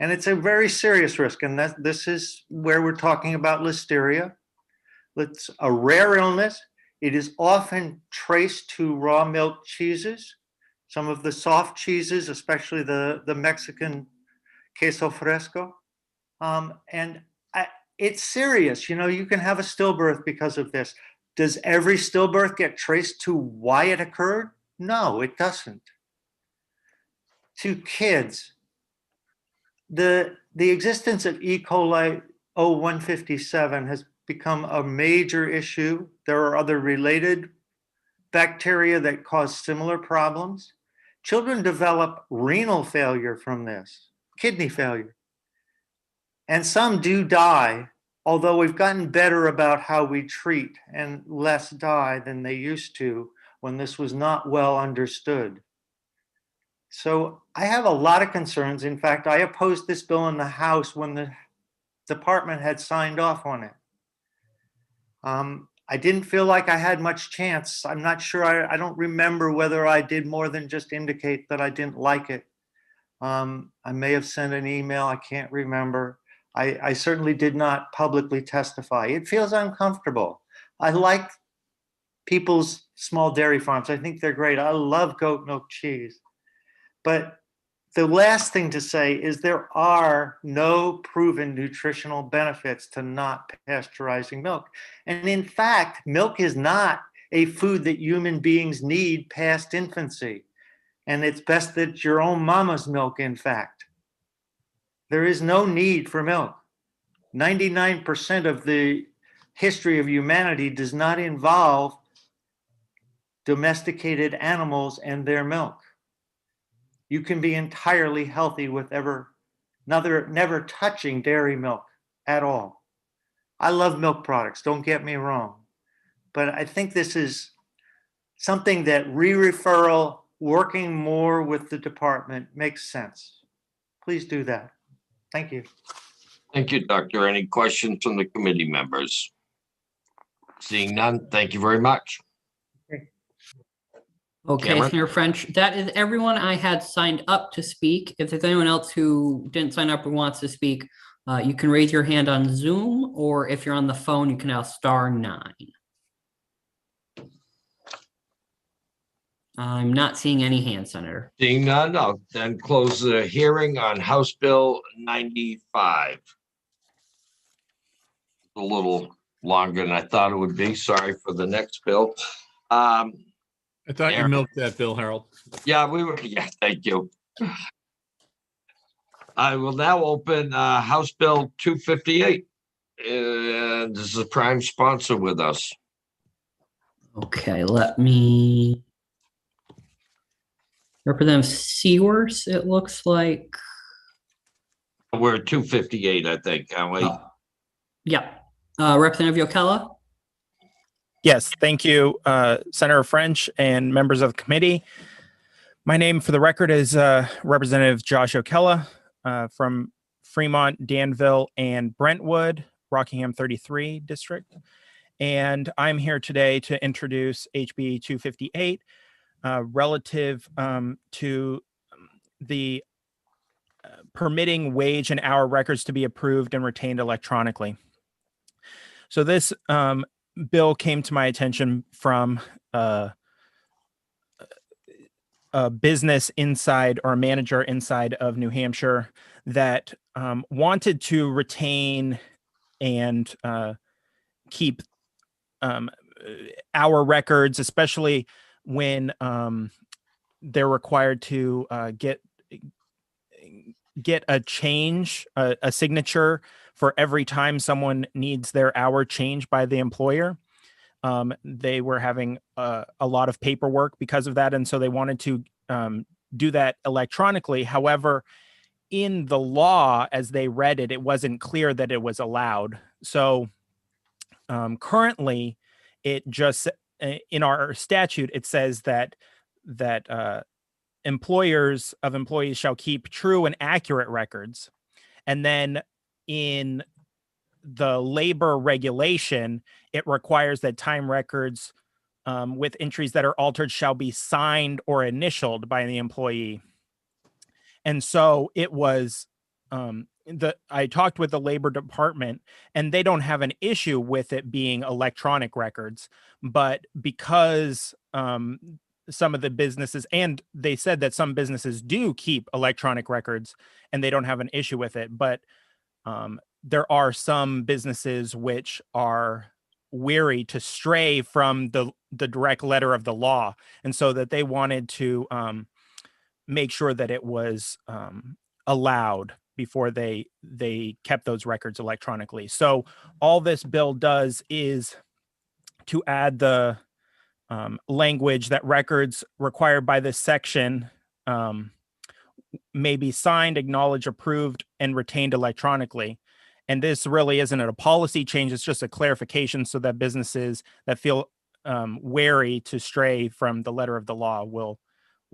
And it's a very serious risk. And this is where we're talking about listeria. It's a rare illness. It is often traced to raw milk cheeses, some of the soft cheeses, especially the Mexican queso fresco. It's serious. You know, you can have a stillbirth because of this. Does every stillbirth get traced to why it occurred? No, it doesn't. To kids, the existence of E. coli 0157 has become a major issue. There are other related bacteria that cause similar problems. Children develop renal failure from this, kidney failure. And some do die, although we've gotten better about how we treat, and less die than they used to when this was not well understood. So I have a lot of concerns. In fact, I opposed this bill in the House when the department had signed off on it. I didn't feel like I had much chance. I'm not sure, I don't remember whether I did more than just indicate that I didn't like it. I may have sent an email, I can't remember. I certainly did not publicly testify. It feels uncomfortable. I like people's small dairy farms. I think they're great. I love goat milk cheese. But the last thing to say is there are no proven nutritional benefits to not pasteurizing milk. And in fact, milk is not a food that human beings need past infancy. And it's best that it's your own mama's milk, in fact. There is no need for milk. 99% of the history of humanity does not involve domesticated animals and their milk. You can be entirely healthy with never touching dairy milk at all. I love milk products, don't get me wrong. But I think this is something that re-referral, working more with the department makes sense. Please do that. Thank you.
Thank you, Doctor. Any questions from the committee members? Seeing none, thank you very much.
Okay,
Cameron?
Senator French, that is everyone I had signed up to speak. If there's anyone else who didn't sign up or wants to speak, you can raise your hand on Zoom, or if you're on the phone, you can dial *9. I'm not seeing any hands, Senator.
Seeing none, I'll then close the hearing on House Bill 95. A little longer than I thought it would be. Sorry for the next bill.
I thought you
Aaron.
milked that bill, Harold.
Yeah, thank you. I will now open House Bill 258. And this is a prime sponsor with us.
Okay, let me. Representative Seaworth, it looks like.
We're at 258, I think, aren't we?
Yeah. Representative Yokella?
Yes, thank you, Senator French and members of the committee. My name for the record is Representative Josh Okella from Fremont, Danville, and Brentwood, Rockingham 33 district. And I'm here today to introduce HB 258 relative to the permitting wage and hour records to be approved and retained electronically. So this bill came to my attention from a business inside, or a manager inside of New Hampshire, that wanted to retain and keep hour records, especially when they're required to get a change, a signature for every time someone needs their hour changed by the employer. They were having a lot of paperwork because of that, and so they wanted to do that electronically. However, in the law, as they read it, it wasn't clear that it was allowed. So currently, it just in our statute, it says that employers of employees shall keep true and accurate records. And then in the labor regulation, it requires that time records with entries that are altered shall be signed or initialed by the employee. And so it was, I talked with the labor department, and they don't have an issue with it being electronic records, but because some of the businesses, and they said that some businesses do keep electronic records and they don't have an issue with it, but there are some businesses which are weary to stray from the direct letter of the law, and so that they wanted to make sure that it was allowed before they kept those records electronically. So all this bill does is to add the language that records required by this section may be signed, acknowledged, approved, and retained electronically. And this really isn't a policy change, it's just a clarification so that businesses that feel wary to stray from the letter of the law will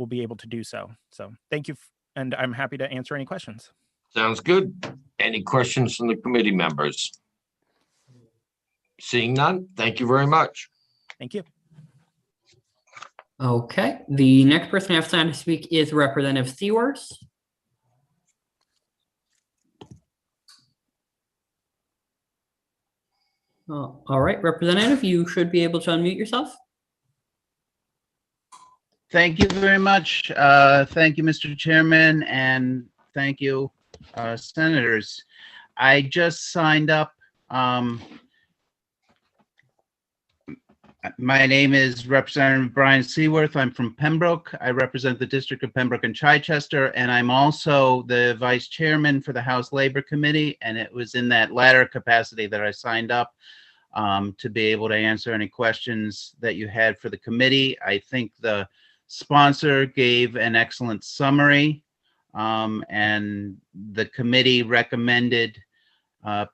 be able to do so. So thank you, and I'm happy to answer any questions.
Sounds good. Any questions from the committee members? Seeing none, thank you very much.
Thank you.
Okay, the next person I have signed to speak is Representative Seaworth. All right, Representative, you should be able to unmute yourself.
Thank you very much. Thank you, Mr. Chairman, and thank you, Senators. I just signed up. My name is Representative Brian Seaworth. I'm from Pembroke. I represent the District of Pembroke and Chichester, and I'm also the Vice Chairman for the House Labor Committee, and it was in that latter capacity that I signed up to be able to answer any questions that you had for the committee. I think the sponsor gave an excellent summary, and the committee recommended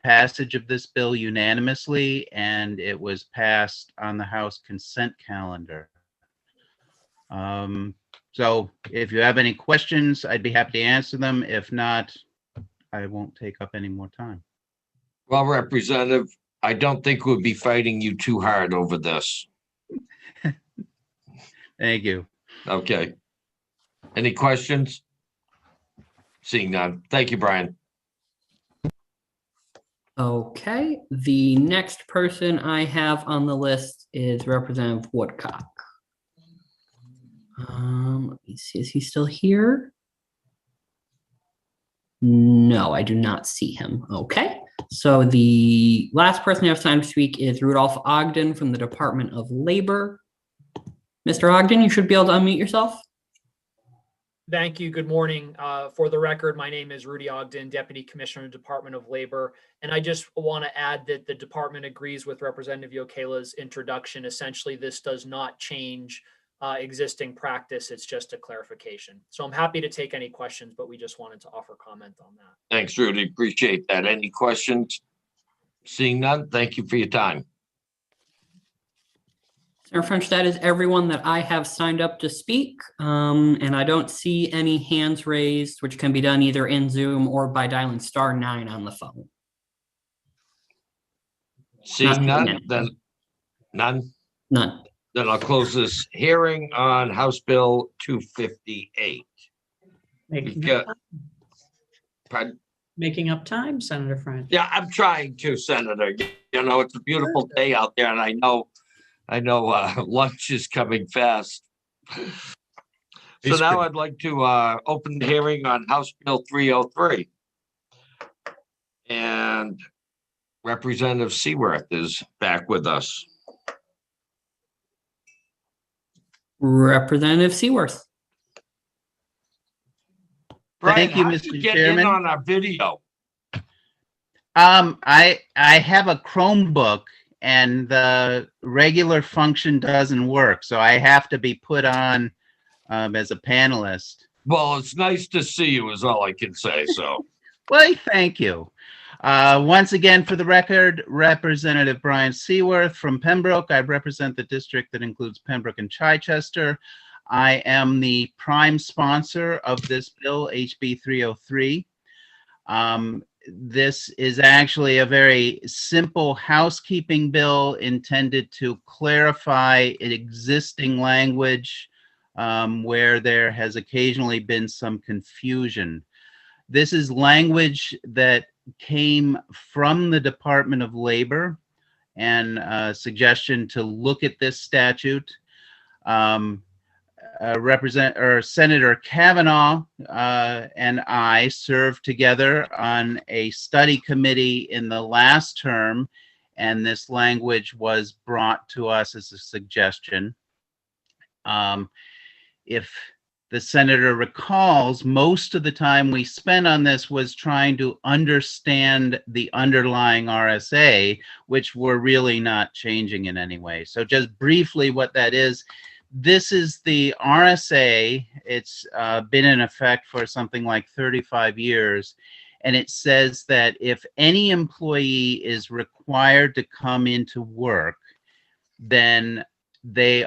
passage of this bill unanimously, and it was passed on the House consent calendar. So if you have any questions, I'd be happy to answer them. If not, I won't take up any more time.
Well, Representative, I don't think we'll be fighting you too hard over this.
Thank you.
Okay. Any questions? Seeing none. Thank you, Brian.
Okay, the next person I have on the list is Representative Woodcock. Let me see, is he still here? No, I do not see him. Okay, so the last person I have signed to speak is Rudolph Ogden from the Department of Labor. Mr. Ogden, you should be able to unmute yourself.
Thank you. Good morning. For the record, my name is Rudy Ogden, Deputy Commissioner of the Department of Labor. And I just want to add that the department agrees with Representative Yokela's introduction. Essentially, this does not change existing practice. It's just a clarification. So I'm happy to take any questions, but we just wanted to offer comment on that.
Thanks, Rudy. Appreciate that. Any questions? Seeing none, thank you for your time.
Senator French, that is everyone that I have signed up to speak. And I don't see any hands raised, which can be done either in Zoom or by dialing *9 on the phone.
Seeing none, then none?
None.
Then I'll close this hearing on House Bill 258.
Making up time, Senator French.
Yeah, I'm trying to, Senator. You know, it's a beautiful day out there, and I know lunch is coming fast. So now I'd like to open the hearing on House Bill 303. And Representative Seaworth is back with us.
Representative Seaworth.
Brian,
Thank you,
how did
Mr.
get
Chairman.
in on our video?
I have a Chromebook and the regular function doesn't work, so I have to be put on as a panelist.
Well, it's nice to see you is all I can say, so.
Well, thank you. Once again, for the record, Representative Brian Seaworth from Pembroke. I represent the district that includes Pembroke and Chichester. I am the prime sponsor of this bill, HB 303. This is actually a very simple housekeeping bill intended to clarify existing language where there has occasionally been some confusion. This is language that came from the Department of Labor and a suggestion to look at this statute. Senator Kavanaugh and I served together on a study committee in the last term, and this language was brought to us as a suggestion. If the senator recalls, most of the time we spent on this was trying to understand the underlying RSA, which we're really not changing in any way. So just briefly what that is, this is the RSA. It's been in effect for something like 35 years. And it says that if any employee is required to come into work, then the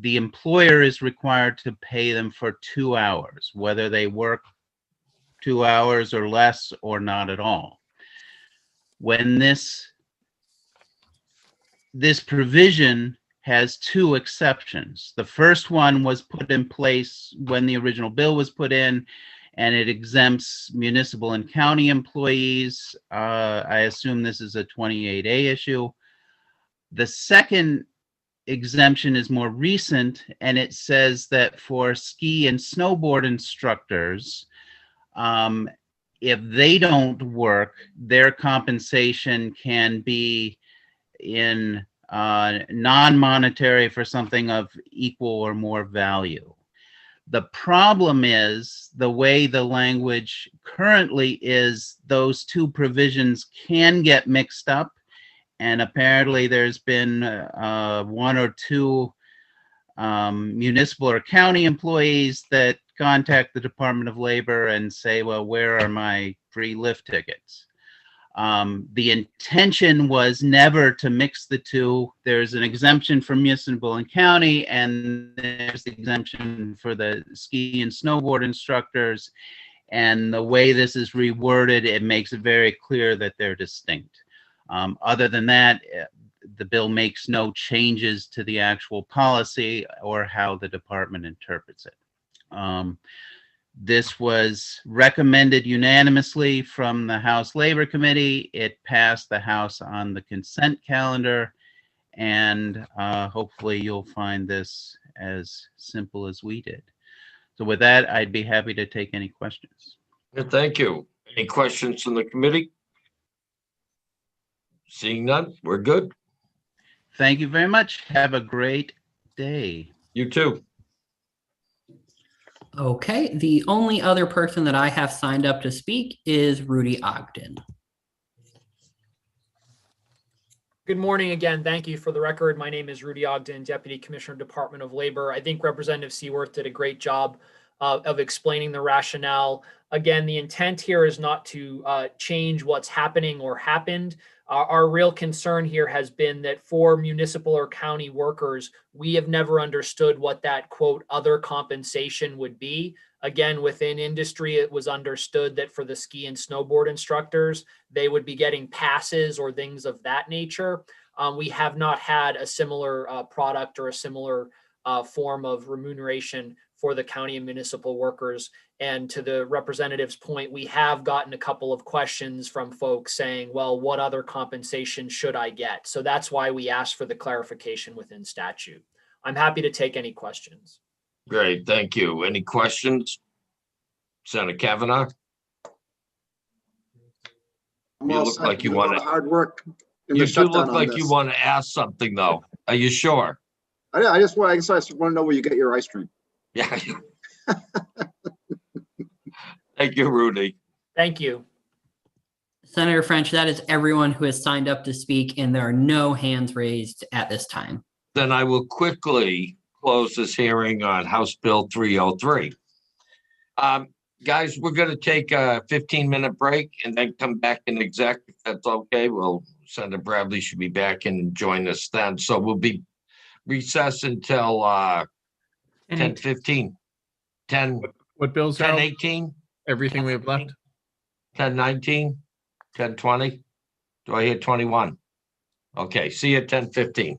employer is required to pay them for 2 hours, whether they work 2 hours or less or not at all. When this provision has two exceptions. The first one was put in place when the original bill was put in, and it exempts municipal and county employees. I assume this is a 28A issue. The second exemption is more recent, and it says that for ski and snowboard instructors, if they don't work, their compensation can be in non-monetary for something of equal or more value. The problem is the way the language currently is, those two provisions can get mixed up. And apparently there's been one or two municipal or county employees that contact the Department of Labor and say, well, where are my free lift tickets? The intention was never to mix the two. There's an exemption for municipal and county, and there's the exemption for the ski and snowboard instructors. And the way this is reworded, it makes it very clear that they're distinct. Other than that, the bill makes no changes to the actual policy or how the department interprets it. This was recommended unanimously from the House Labor Committee. It passed the House on the consent calendar, and hopefully you'll find this as simple as we did. So with that, I'd be happy to take any questions.
Thank you. Any questions from the committee? Seeing none, we're good.
Thank you very much. Have a great day.
You too.
Okay, the only other person that I have signed up to speak is Rudy Ogden.
Good morning again. Thank you. For the record, my name is Rudy Ogden, Deputy Commissioner, Department of Labor. I think Representative Seaworth did a great job of explaining the rationale. Again, the intent here is not to change what's happening or happened. Our real concern here has been that for municipal or county workers, we have never understood what that quote other compensation would be. Again, within industry, it was understood that for the ski and snowboard instructors, they would be getting passes or things of that nature. We have not had a similar product or a similar form of remuneration for the county and municipal workers. And to the representative's point, we have gotten a couple of questions from folks saying, well, what other compensation should I get? So that's why we asked for the clarification within statute. I'm happy to take any questions.
Great, thank you. Any questions? Senator Kavanaugh?
I'm
You
all
look
set.
like you
Did a
want
lot of
to.
hard work. in
You
the
do
shutdown
look
on
like you
this.
want to ask something, though. Are you sure?
I just want to know where you get your ice cream.
Yeah. Thank you, Rudy.
Thank you.
Senator French, that is everyone who has signed up to speak, and there are no hands raised at this time.
Then I will quickly close this hearing on House Bill 303. Guys, we're gonna take a 15-minute break and then come back in exec, if that's okay. Well, Senator Bradley should be back and join us then. So we'll be recessed until 10:15. 10,
What bills,
10,
Harold?
18,
Everything we have left?
10, 19, 10, 20. Do I hear 21? Okay, see you at 10:15.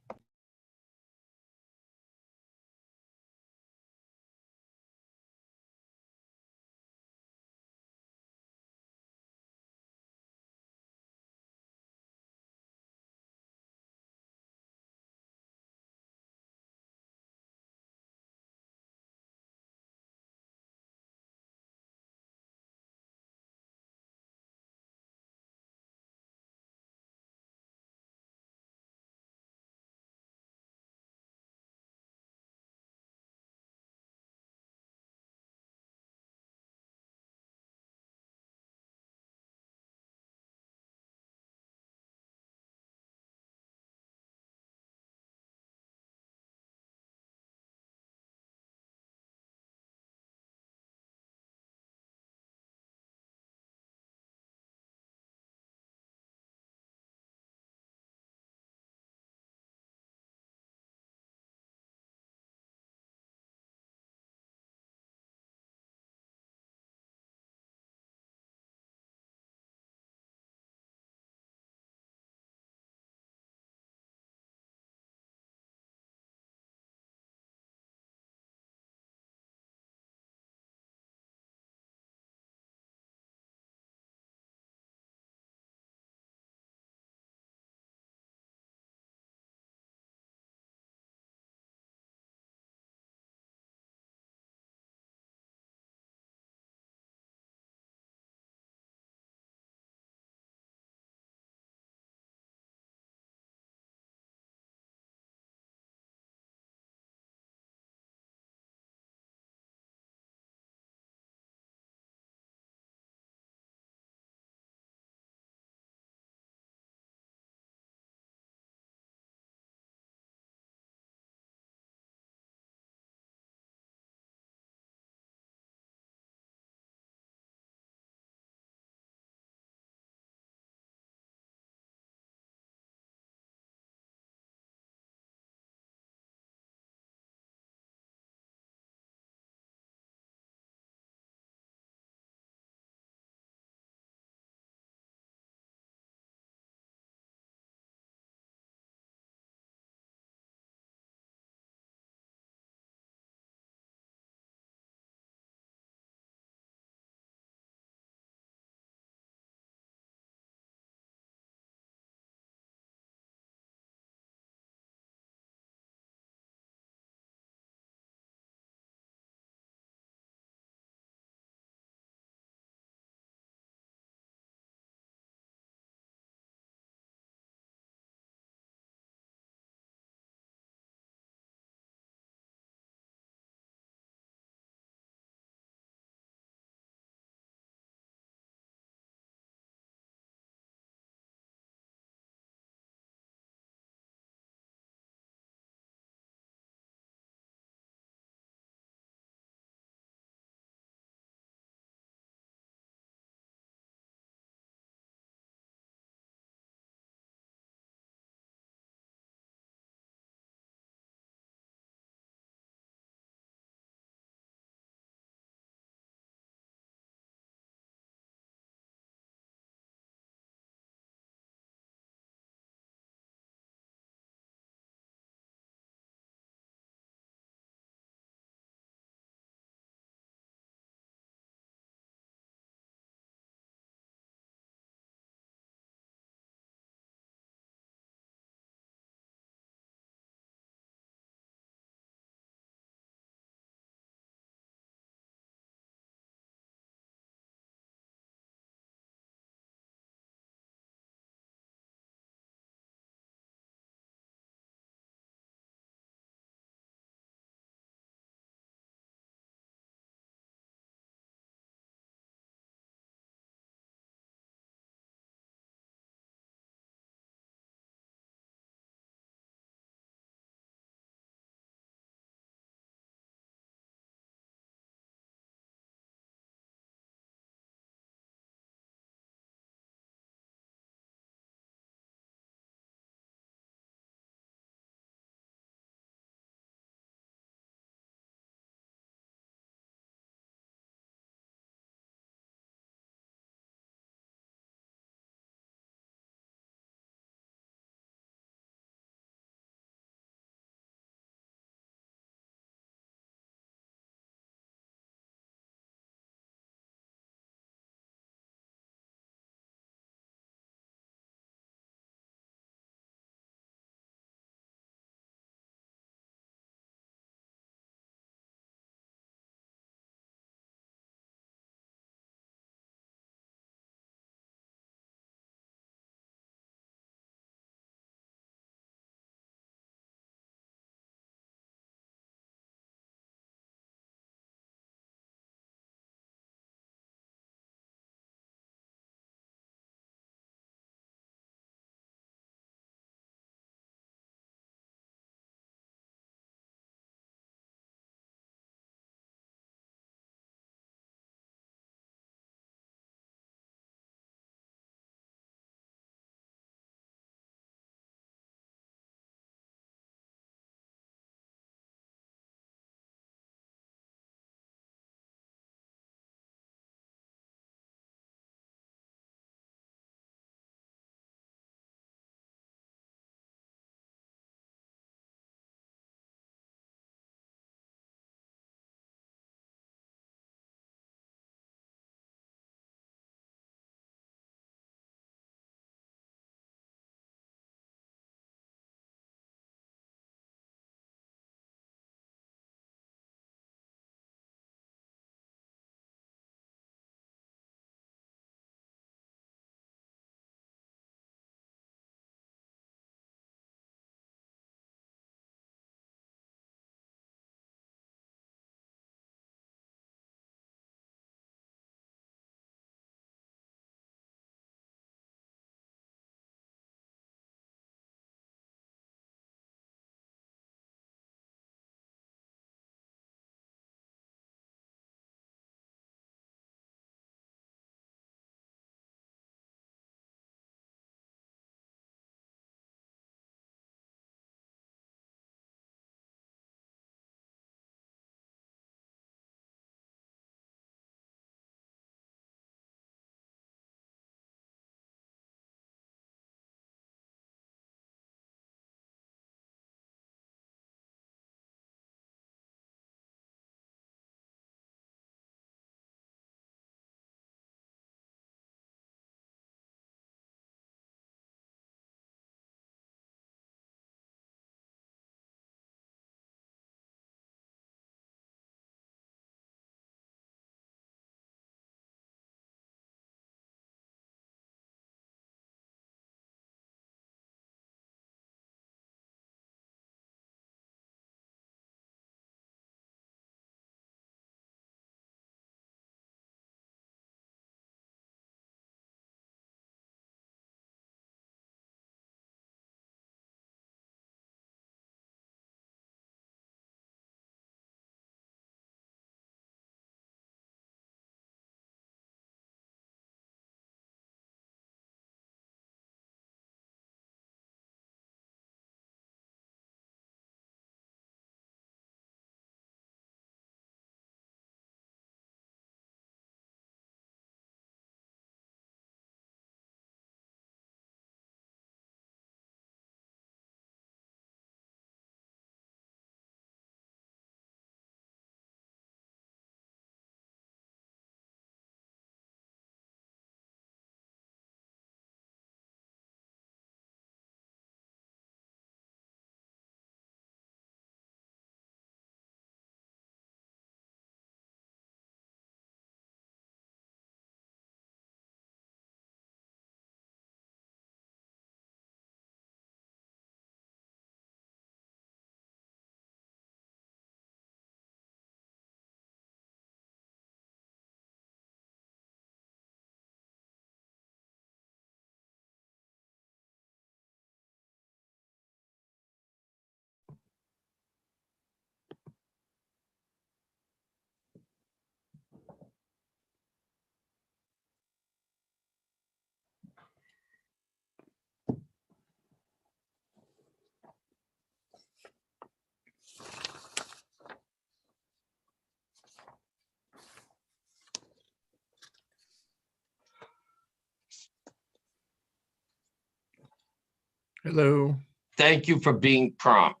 Hello.
Thank you for being prompt.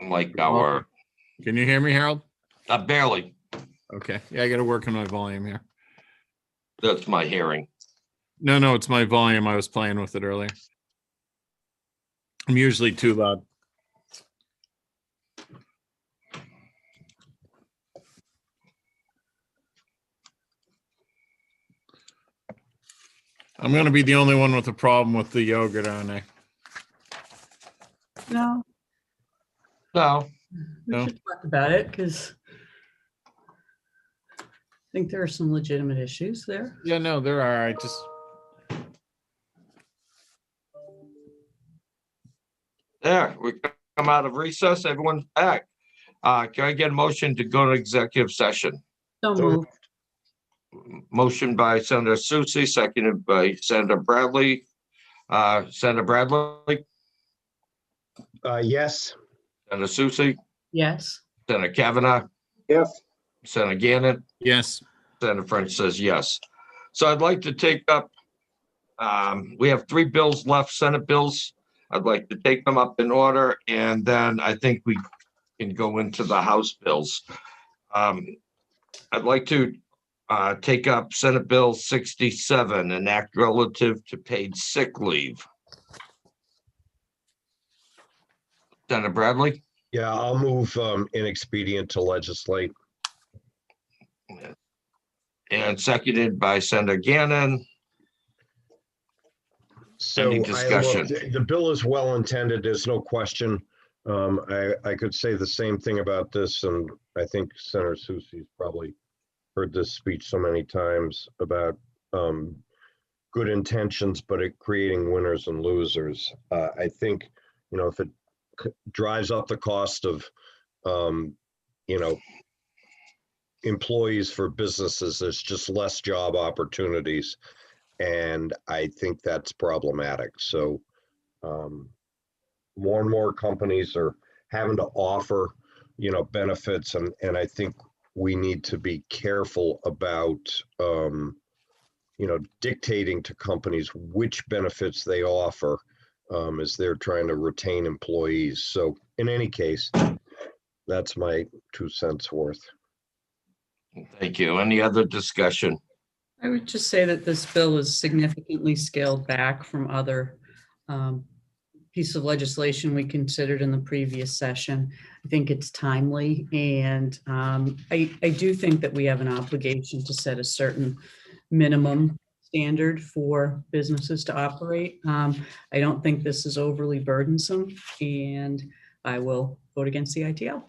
Unlike our,
Can you hear me, Harold?
barely,
Okay. Yeah, I got to work on my volume here.
that's my hearing.
No, it's my volume. I was playing with it earlier. I'm usually too loud. I'm going to be the only one with a problem with the yogurt, aren't I?
No,
No,
we
No?
should talk about it because I think there are some legitimate issues there.
Yeah, no, there are. I just,
there, we come out of recess, everyone's back. Can I get a motion to go to executive session?
So moved.
Motion by Senator Susie, seconded by Senator Bradley. Senator Bradley,
Yes.
Senator Susie,
Yes.
Senator Kavanaugh,
Yes.
Senator Gannon,
yes.
Senator French says yes. So I'd like to take up, we have 3 bills left, Senate bills. I'd like to take them up in order, and then I think we can go into the House bills. I'd like to take up Senate Bill 67, an act relative to paid sick leave. Senator Bradley?
Yeah, I'll move inexpedient to legislate.
And seconded by Senator Gannon.
So
Any discussion?
the bill is well intended. There's no question. I could say the same thing about this, and I think Senator Susie's probably heard this speech so many times about good intentions, but it creating winners and losers. I think, if it drives up the cost of, employees for businesses, there's just less job opportunities. And I think that's problematic. So more and more companies are having to offer, benefits. And I think we need to be careful about, dictating to companies which benefits they offer as they're trying to retain employees. So in any case, that's my 2 cents worth.
Thank you. Any other discussion?
I would just say that this bill is significantly scaled back from other pieces of legislation we considered in the previous session. I think it's timely, and I do think that we have an obligation to set a certain minimum standard for businesses to operate. I don't think this is overly burdensome, and I will vote against the ITL.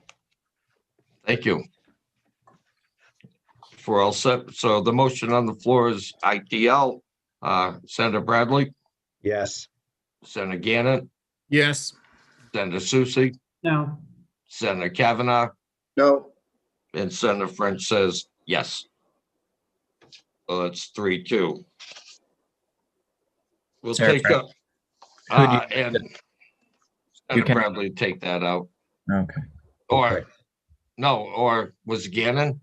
Thank you. For all set, so the motion on the floor is ITL. Senator Bradley,
Yes.
Senator Gannon,
Yes.
Senator Susie,
No.
Senator Kavanaugh,
No.
and Senator French says yes. So that's 3-2. We'll
Senator
take up,
Who do you-
and
You
Senator
can-
Bradley take that out.
Okay.
Or,
Okay.
no, or was Gannon?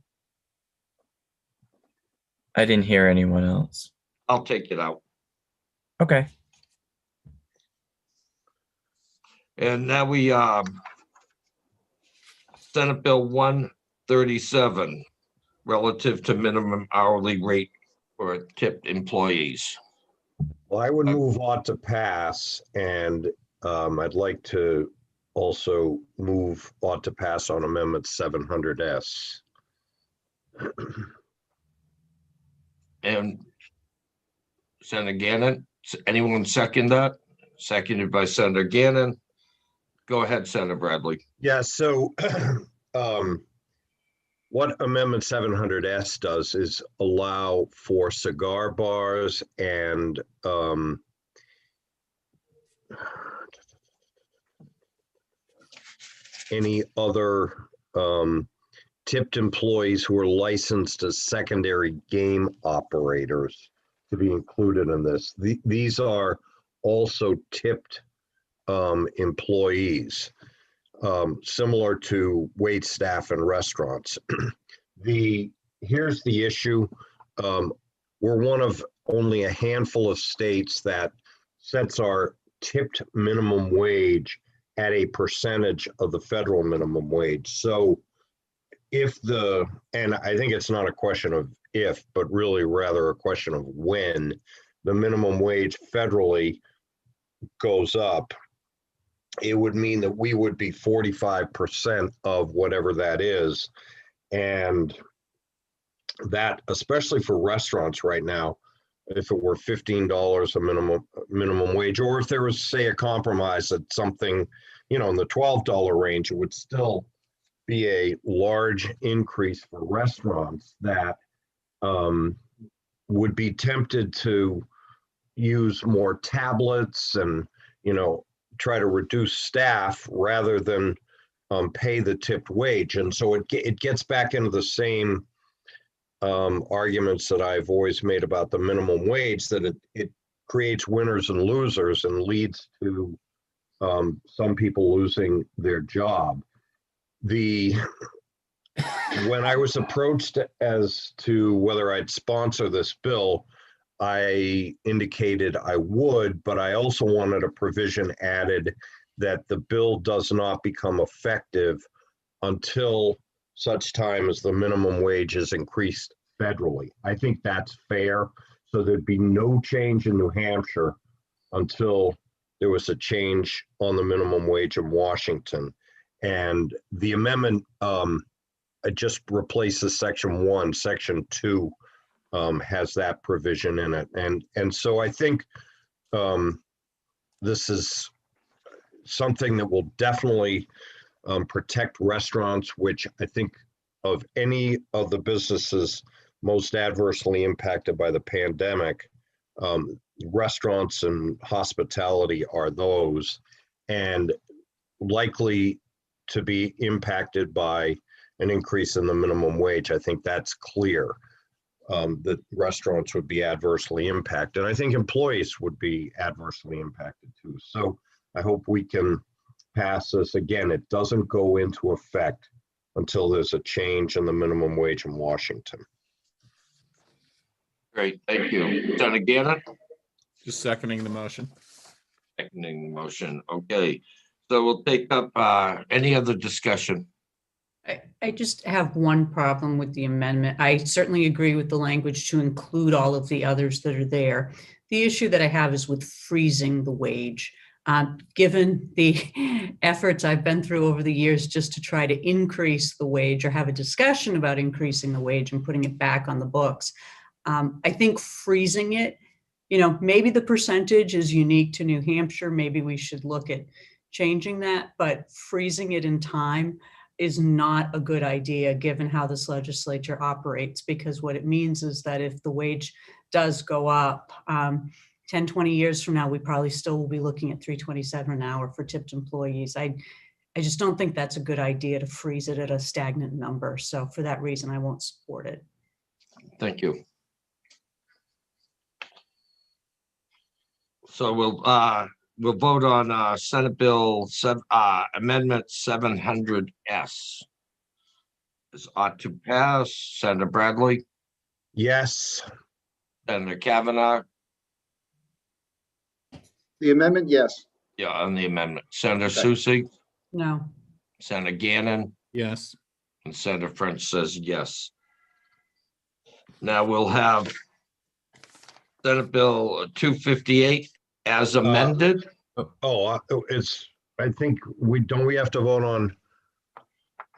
I didn't hear anyone else.
I'll take it out.
Okay.
And now we, Senate Bill 137, relative to minimum hourly rate for tipped employees.
Well, I would move ought to pass, and I'd like to also move ought to pass on Amendment 700S.
And Senator Gannon, anyone second that? Seconded by Senator Gannon. Go ahead, Senator Bradley.
Yeah, so what Amendment 700S does is allow for cigar bars and any other tipped employees who are licensed as secondary game operators to be included in this. These are also tipped employees, similar to wait staff in restaurants. Here's the issue. We're one of only a handful of states that sets our tipped minimum wage at a percentage of the federal minimum wage. So and I think it's not a question of if, but really rather a question of when the minimum wage federally goes up, it would mean that we would be 45% of whatever that is. And that, especially for restaurants right now, if it were $15 a minimum wage, or if there was, say, a compromise at something, in the $12 range, it would still be a large increase for restaurants that would be tempted to use more tablets and, try to reduce staff rather than pay the tipped wage. And so it gets back into the same arguments that I've always made about the minimum wage, that it creates winners and losers and leads to some people losing their job. When I was approached as to whether I'd sponsor this bill, I indicated I would, but I also wanted a provision added that the bill does not become effective until such time as the minimum wage is increased federally. I think that's fair. So there'd be no change in New Hampshire until there was a change on the minimum wage in Washington. And the amendment it just replaces section 1. Section 2 has that provision in it. And so I think this is something that will definitely protect restaurants, which I think of any of the businesses most adversely impacted by the pandemic, restaurants and hospitality are those, and likely to be impacted by an increase in the minimum wage. I think that's clear, that restaurants would be adversely impacted. I think employees would be adversely impacted too. So I hope we can pass this. Again, it doesn't go into effect until there's a change in the minimum wage in Washington.
Great, thank you. Senator Gannon?
Just seconding the motion.
Seconding the motion, okay. So we'll take up any other discussion.
I just have one problem with the amendment. I certainly agree with the language to include all of the others that are there. The issue that I have is with freezing the wage. Given the efforts I've been through over the years just to try to increase the wage or have a discussion about increasing the wage and putting it back on the books, I think freezing it, maybe the percentage is unique to New Hampshire. Maybe we should look at changing that, but freezing it in time is not a good idea given how this legislature operates, because what it means is that if the wage does go up, 10, 20 years from now, we probably still will be looking at $3.27 an hour for tipped employees. I just don't think that's a good idea to freeze it at a stagnant number. So for that reason, I won't support it.
Thank you. So we'll vote on Senate Bill Amendment 700S. This ought to pass. Senator Bradley?
Yes.
Senator Kavanaugh?
The amendment, yes.
Yeah, on the amendment. Senator Susie?
No.
Senator Gannon?
Yes.
And Senator French says yes. Now we'll have Senate Bill 258 as amended.
I think we have to vote on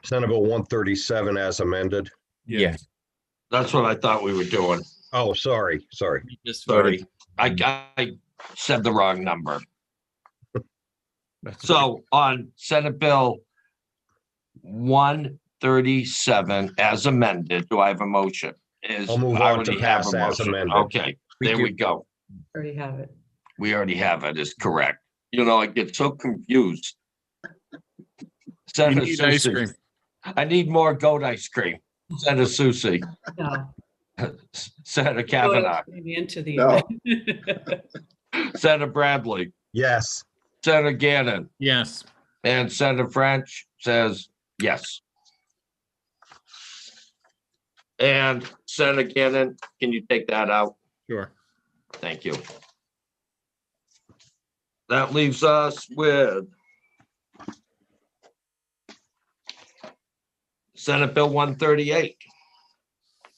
Senate Bill 137 as amended.
Yes.
That's what I thought we were doing.
Oh, sorry.
Sorry. I said the wrong number. So on Senate Bill 137 as amended, do I have a motion?
I'll move on to pass as amended.
Okay, there we go.
Already have it.
We already have it, is correct. I get so confused. Senator
need ice
Susie.
cream.
I need more goat ice cream. Senator Susie.
No.
Senator Kavanaugh.
Maybe into the
No.
Senator Bradley.
Yes.
Senator Gannon.
Yes.
And Senator French says yes. And Senator Gannon, can you take that out?
Sure.
Thank you. That leaves us with Senate Bill 138,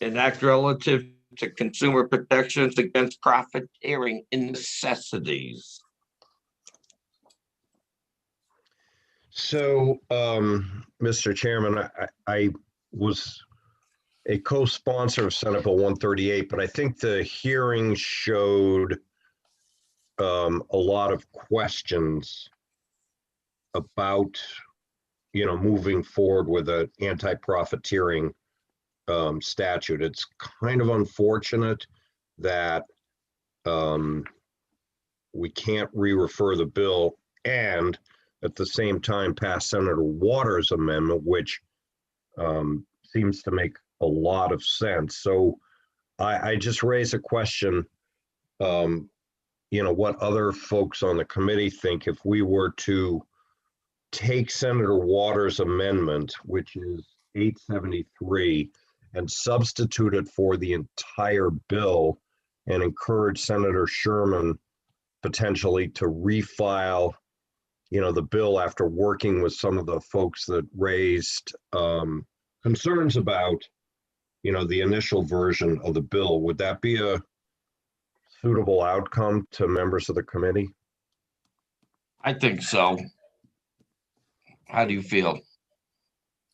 an act relative to consumer protections against profiteering in necessities.
So, Mr. Chairman, I was a co-sponsor of Senate Bill 138, but I think the hearing showed a lot of questions about, moving forward with an anti-profiteering statute. It's kind of unfortunate that we can't re-refer the bill and at the same time pass Senator Waters' amendment, which seems to make a lot of sense. So I just raise a question, what other folks on the committee think if we were to take Senator Waters' amendment, which is 873, and substitute it for the entire bill and encourage Senator Sherman potentially to refile the bill after working with some of the folks that raised concerns about, the initial version of the bill. Would that be a suitable outcome to members of the committee?
I think so. How do you feel?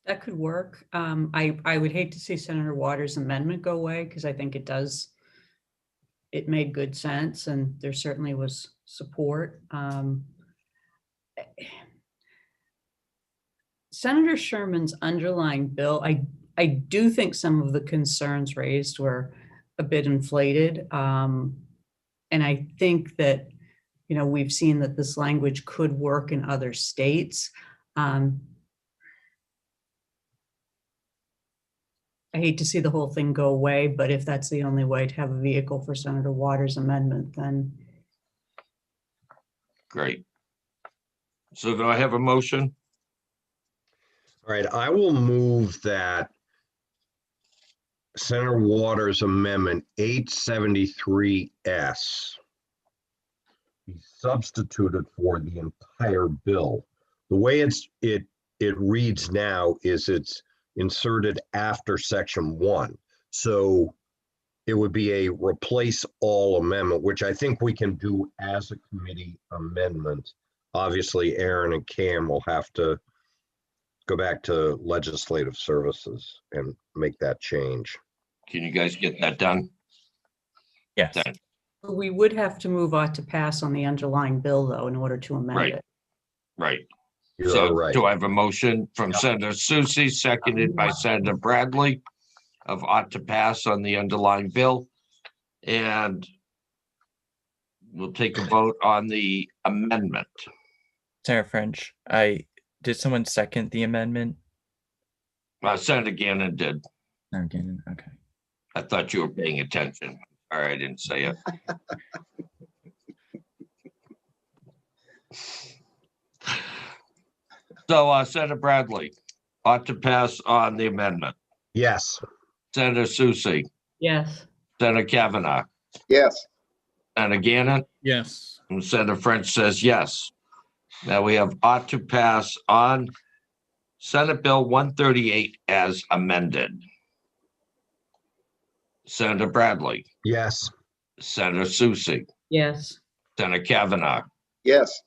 That could work. I would hate to see Senator Waters' amendment go away because I think it made good sense and there certainly was support. Senator Sherman's underlying bill, I do think some of the concerns raised were a bit inflated. And I think that, we've seen that this language could work in other states. I hate to see the whole thing go away, but if that's the only way to have a vehicle for Senator Waters' amendment, then.
Great. So do I have a motion?
All right, I will move that Senator Waters' amendment 873S be substituted for the entire bill. The way it reads now is it's inserted after section 1. So it would be a replace all amendment, which I think we can do as a committee amendment. Obviously, Aaron and Cam will have to go back to legislative services and make that change.
Can you guys get that done?
Yes.
Done.
We would have to move on to pass on the underlying bill, though, in order to amend
Right.
it.
Right.
You're
So
right.
do I have a motion from Senator Susie, seconded by Senator Bradley, of ought to pass on the underlying bill? And we'll take a vote on the amendment.
Senator French, did someone second the amendment?
Senator Gannon did.
Okay.
I thought you were paying attention. All right, I didn't say it. So Senator Bradley ought to pass on the amendment.
Yes.
Senator Susie,
Yes.
Senator Kavanaugh,
Yes.
Senator Gannon,
Yes.
and Senator French says yes. Now we have ought to pass on Senate Bill 138 as amended. Senator Bradley,
Yes.
Senator Susie,
Yes.
Senator Kavanaugh,
Yes.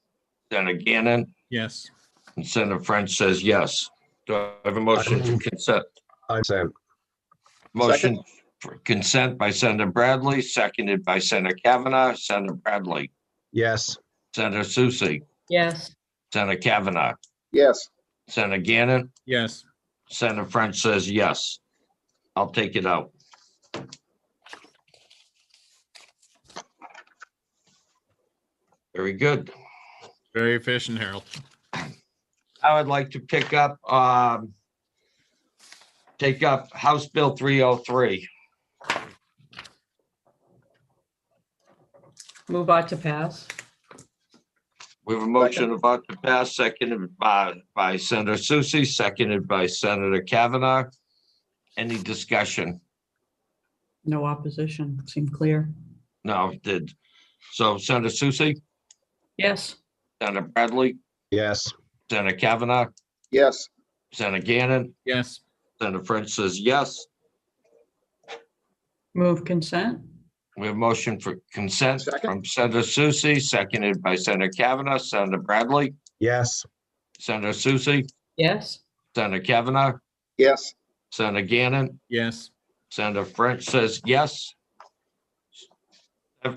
Senator Gannon,
Yes.
and Senator French says yes. Do I have a motion for consent?
I'm saying.
Motion for consent by Senator Bradley, seconded by Senator Kavanaugh. Senator Bradley,
Yes.
Senator Susie,
Yes.
Senator Kavanaugh,
Yes.
Senator Gannon,
Yes.
Senator French says yes. I'll take it out. Very good.
Very efficient, Harold.
I would like to take up House Bill 303.
Move on to pass.
We have a motion about to pass, seconded by Senator Susie, seconded by Senator Kavanaugh. Any discussion?
No opposition. Seemed clear.
No, so Senator Susie,
Yes.
Senator Bradley,
Yes.
Senator Kavanaugh,
Yes.
Senator Gannon,
Yes.
Senator French says yes.
Move consent?
We have motion for consent
Second.
from Senator Susie, seconded by Senator Kavanaugh. Senator Bradley,
Yes.
Senator Susie,
Yes.
Senator Kavanaugh,
Yes.
Senator Gannon,
Yes.
Senator French says yes.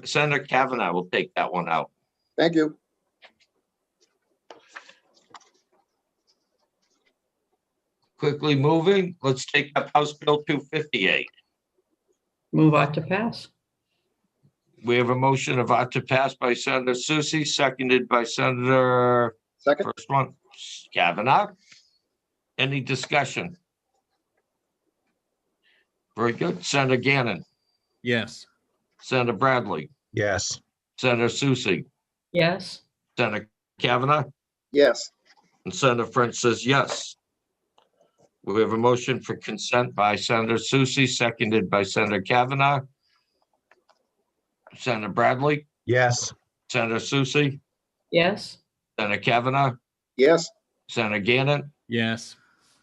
Senator Kavanaugh will take that one out.
Thank you.
Quickly moving, let's take up House Bill 258.
Move out to pass?
We have a motion of ought to pass by Senator Susie, seconded by Senator,
Second.
first one, Kavanaugh. Any discussion? Very good. Senator Gannon,
Yes.
Senator Bradley,
Yes.
Senator Susie,
Yes.
Senator Kavanaugh,
Yes.
and Senator French says yes. We have a motion for consent by Senator Susie, seconded by Senator Kavanaugh. Senator Bradley,
Yes.
Senator Susie,
Yes.
Senator Kavanaugh,
Yes.
Senator Gannon,
Yes.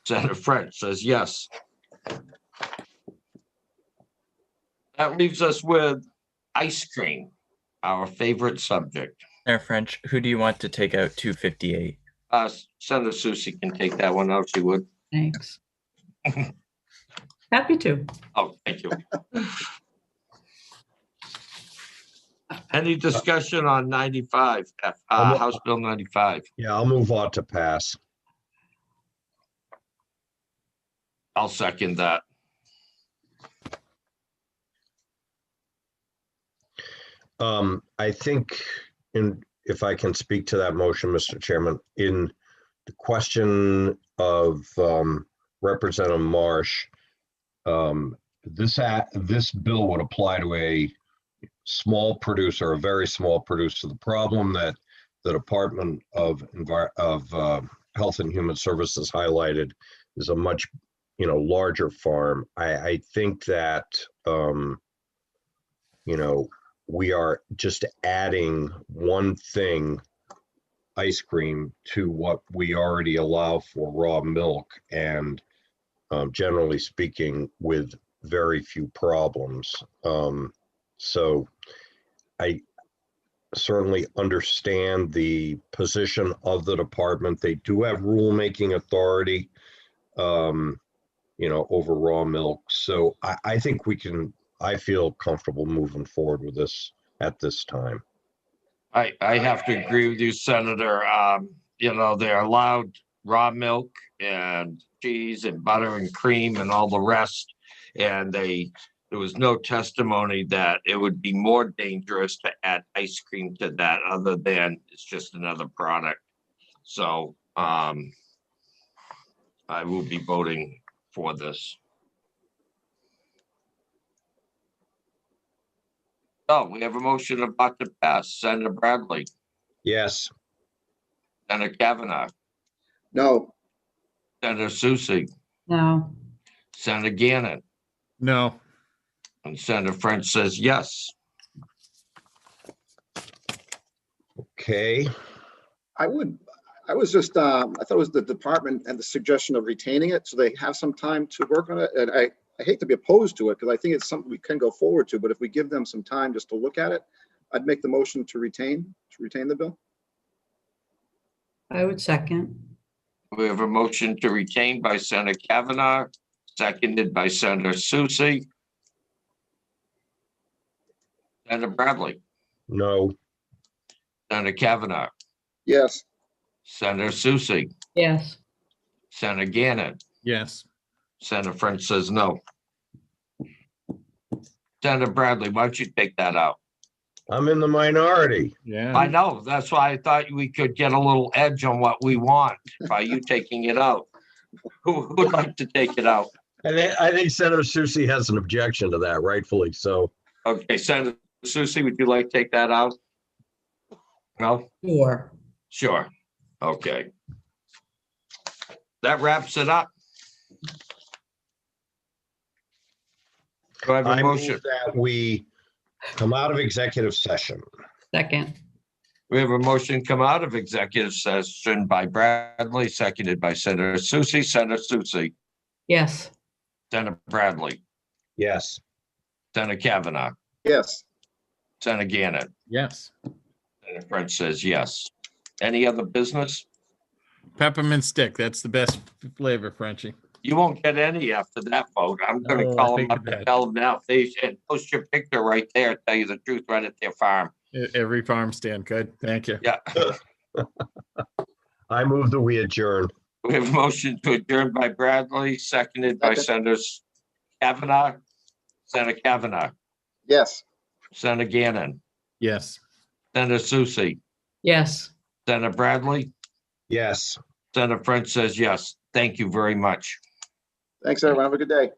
Senator French says yes. That leaves us with ice cream, our favorite subject.
Senator French, who do you want to take out 258?
Senator Susie can take that one out, she would.
Thanks. Happy to.
Oh, thank you. Any discussion on 95, House Bill 95?
Yeah, I'll move on to pass.
I'll second that.
I think, if I can speak to that motion, Mr. Chairman, in the question of Representative Marsh, this bill would apply to a small producer, a very small producer. The problem that the Department of Health and Human Services highlighted is a much, larger farm. I think that, we are just adding one thing, ice cream, to what we already allow for raw milk, and generally speaking, with very few problems. So I certainly understand the position of the department. They do have rulemaking authority, over raw milk. So I think I feel comfortable moving forward with this at this time.
I have to agree with you, Senator. They're allowed raw milk and cheese and butter and cream and all the rest. And there was no testimony that it would be more dangerous to add ice cream to that, other than it's just another product. So I will be voting for this. Oh, we have a motion about to pass. Senator Bradley,
Yes.
Senator Kavanaugh,
No.
Senator Susie,
No.
Senator Gannon,
No.
and Senator French says yes.
Okay.
I was just, I thought it was the department and the suggestion of retaining it, so they have some time to work on it. And I hate to be opposed to it, because I think it's something we can go forward to, but if we give them some time just to look at it, I'd make the motion to retain the bill.
I would second.
We have a motion to retain by Senator Kavanaugh, seconded by Senator Susie. Senator Bradley,
No.
Senator Kavanaugh,
Yes.
Senator Susie,
Yes.
Senator Gannon,
Yes.
Senator French says no. Senator Bradley, why don't you take that out?
I'm in the minority.
Yeah.
I know, that's why I thought we could get a little edge on what we want by you taking it out. Who would like to take it out?
I think Senator Susie has an objection to that, rightfully so.
Okay, Senator Susie, would you like to take that out? No?
Sure.
Sure. Okay. That wraps it up. Do I have a
I
motion?
move that we come out of executive session.
Second.
We have a motion come out of executive session by Bradley, seconded by Senator Susie. Senator Susie,
Yes.
Senator Bradley,
Yes.
Senator Kavanaugh,
Yes.
Senator Gannon.
Yes.
Senator French says yes. Any other business?
Peppermint stick, that's the best flavor, Frenchie.
You won't get any after that vote. I'm gonna
Oh, I
call them
figured
up and
that.
tell them now, they should post your picture right there, tell you the truth right at their farm.
Every farm stand, good, thank you.
Yeah.
I move that we adjourn.
We have a motion to adjourn by Bradley, seconded by
Second.
Senators Kavanaugh, Senator Kavanaugh,
Yes.
Senator Gannon,
Yes.
Senator Susie,
Yes.
Senator Bradley,
Yes.
Senator French says yes. Thank you very much.
Thanks, everyone. Have a good day.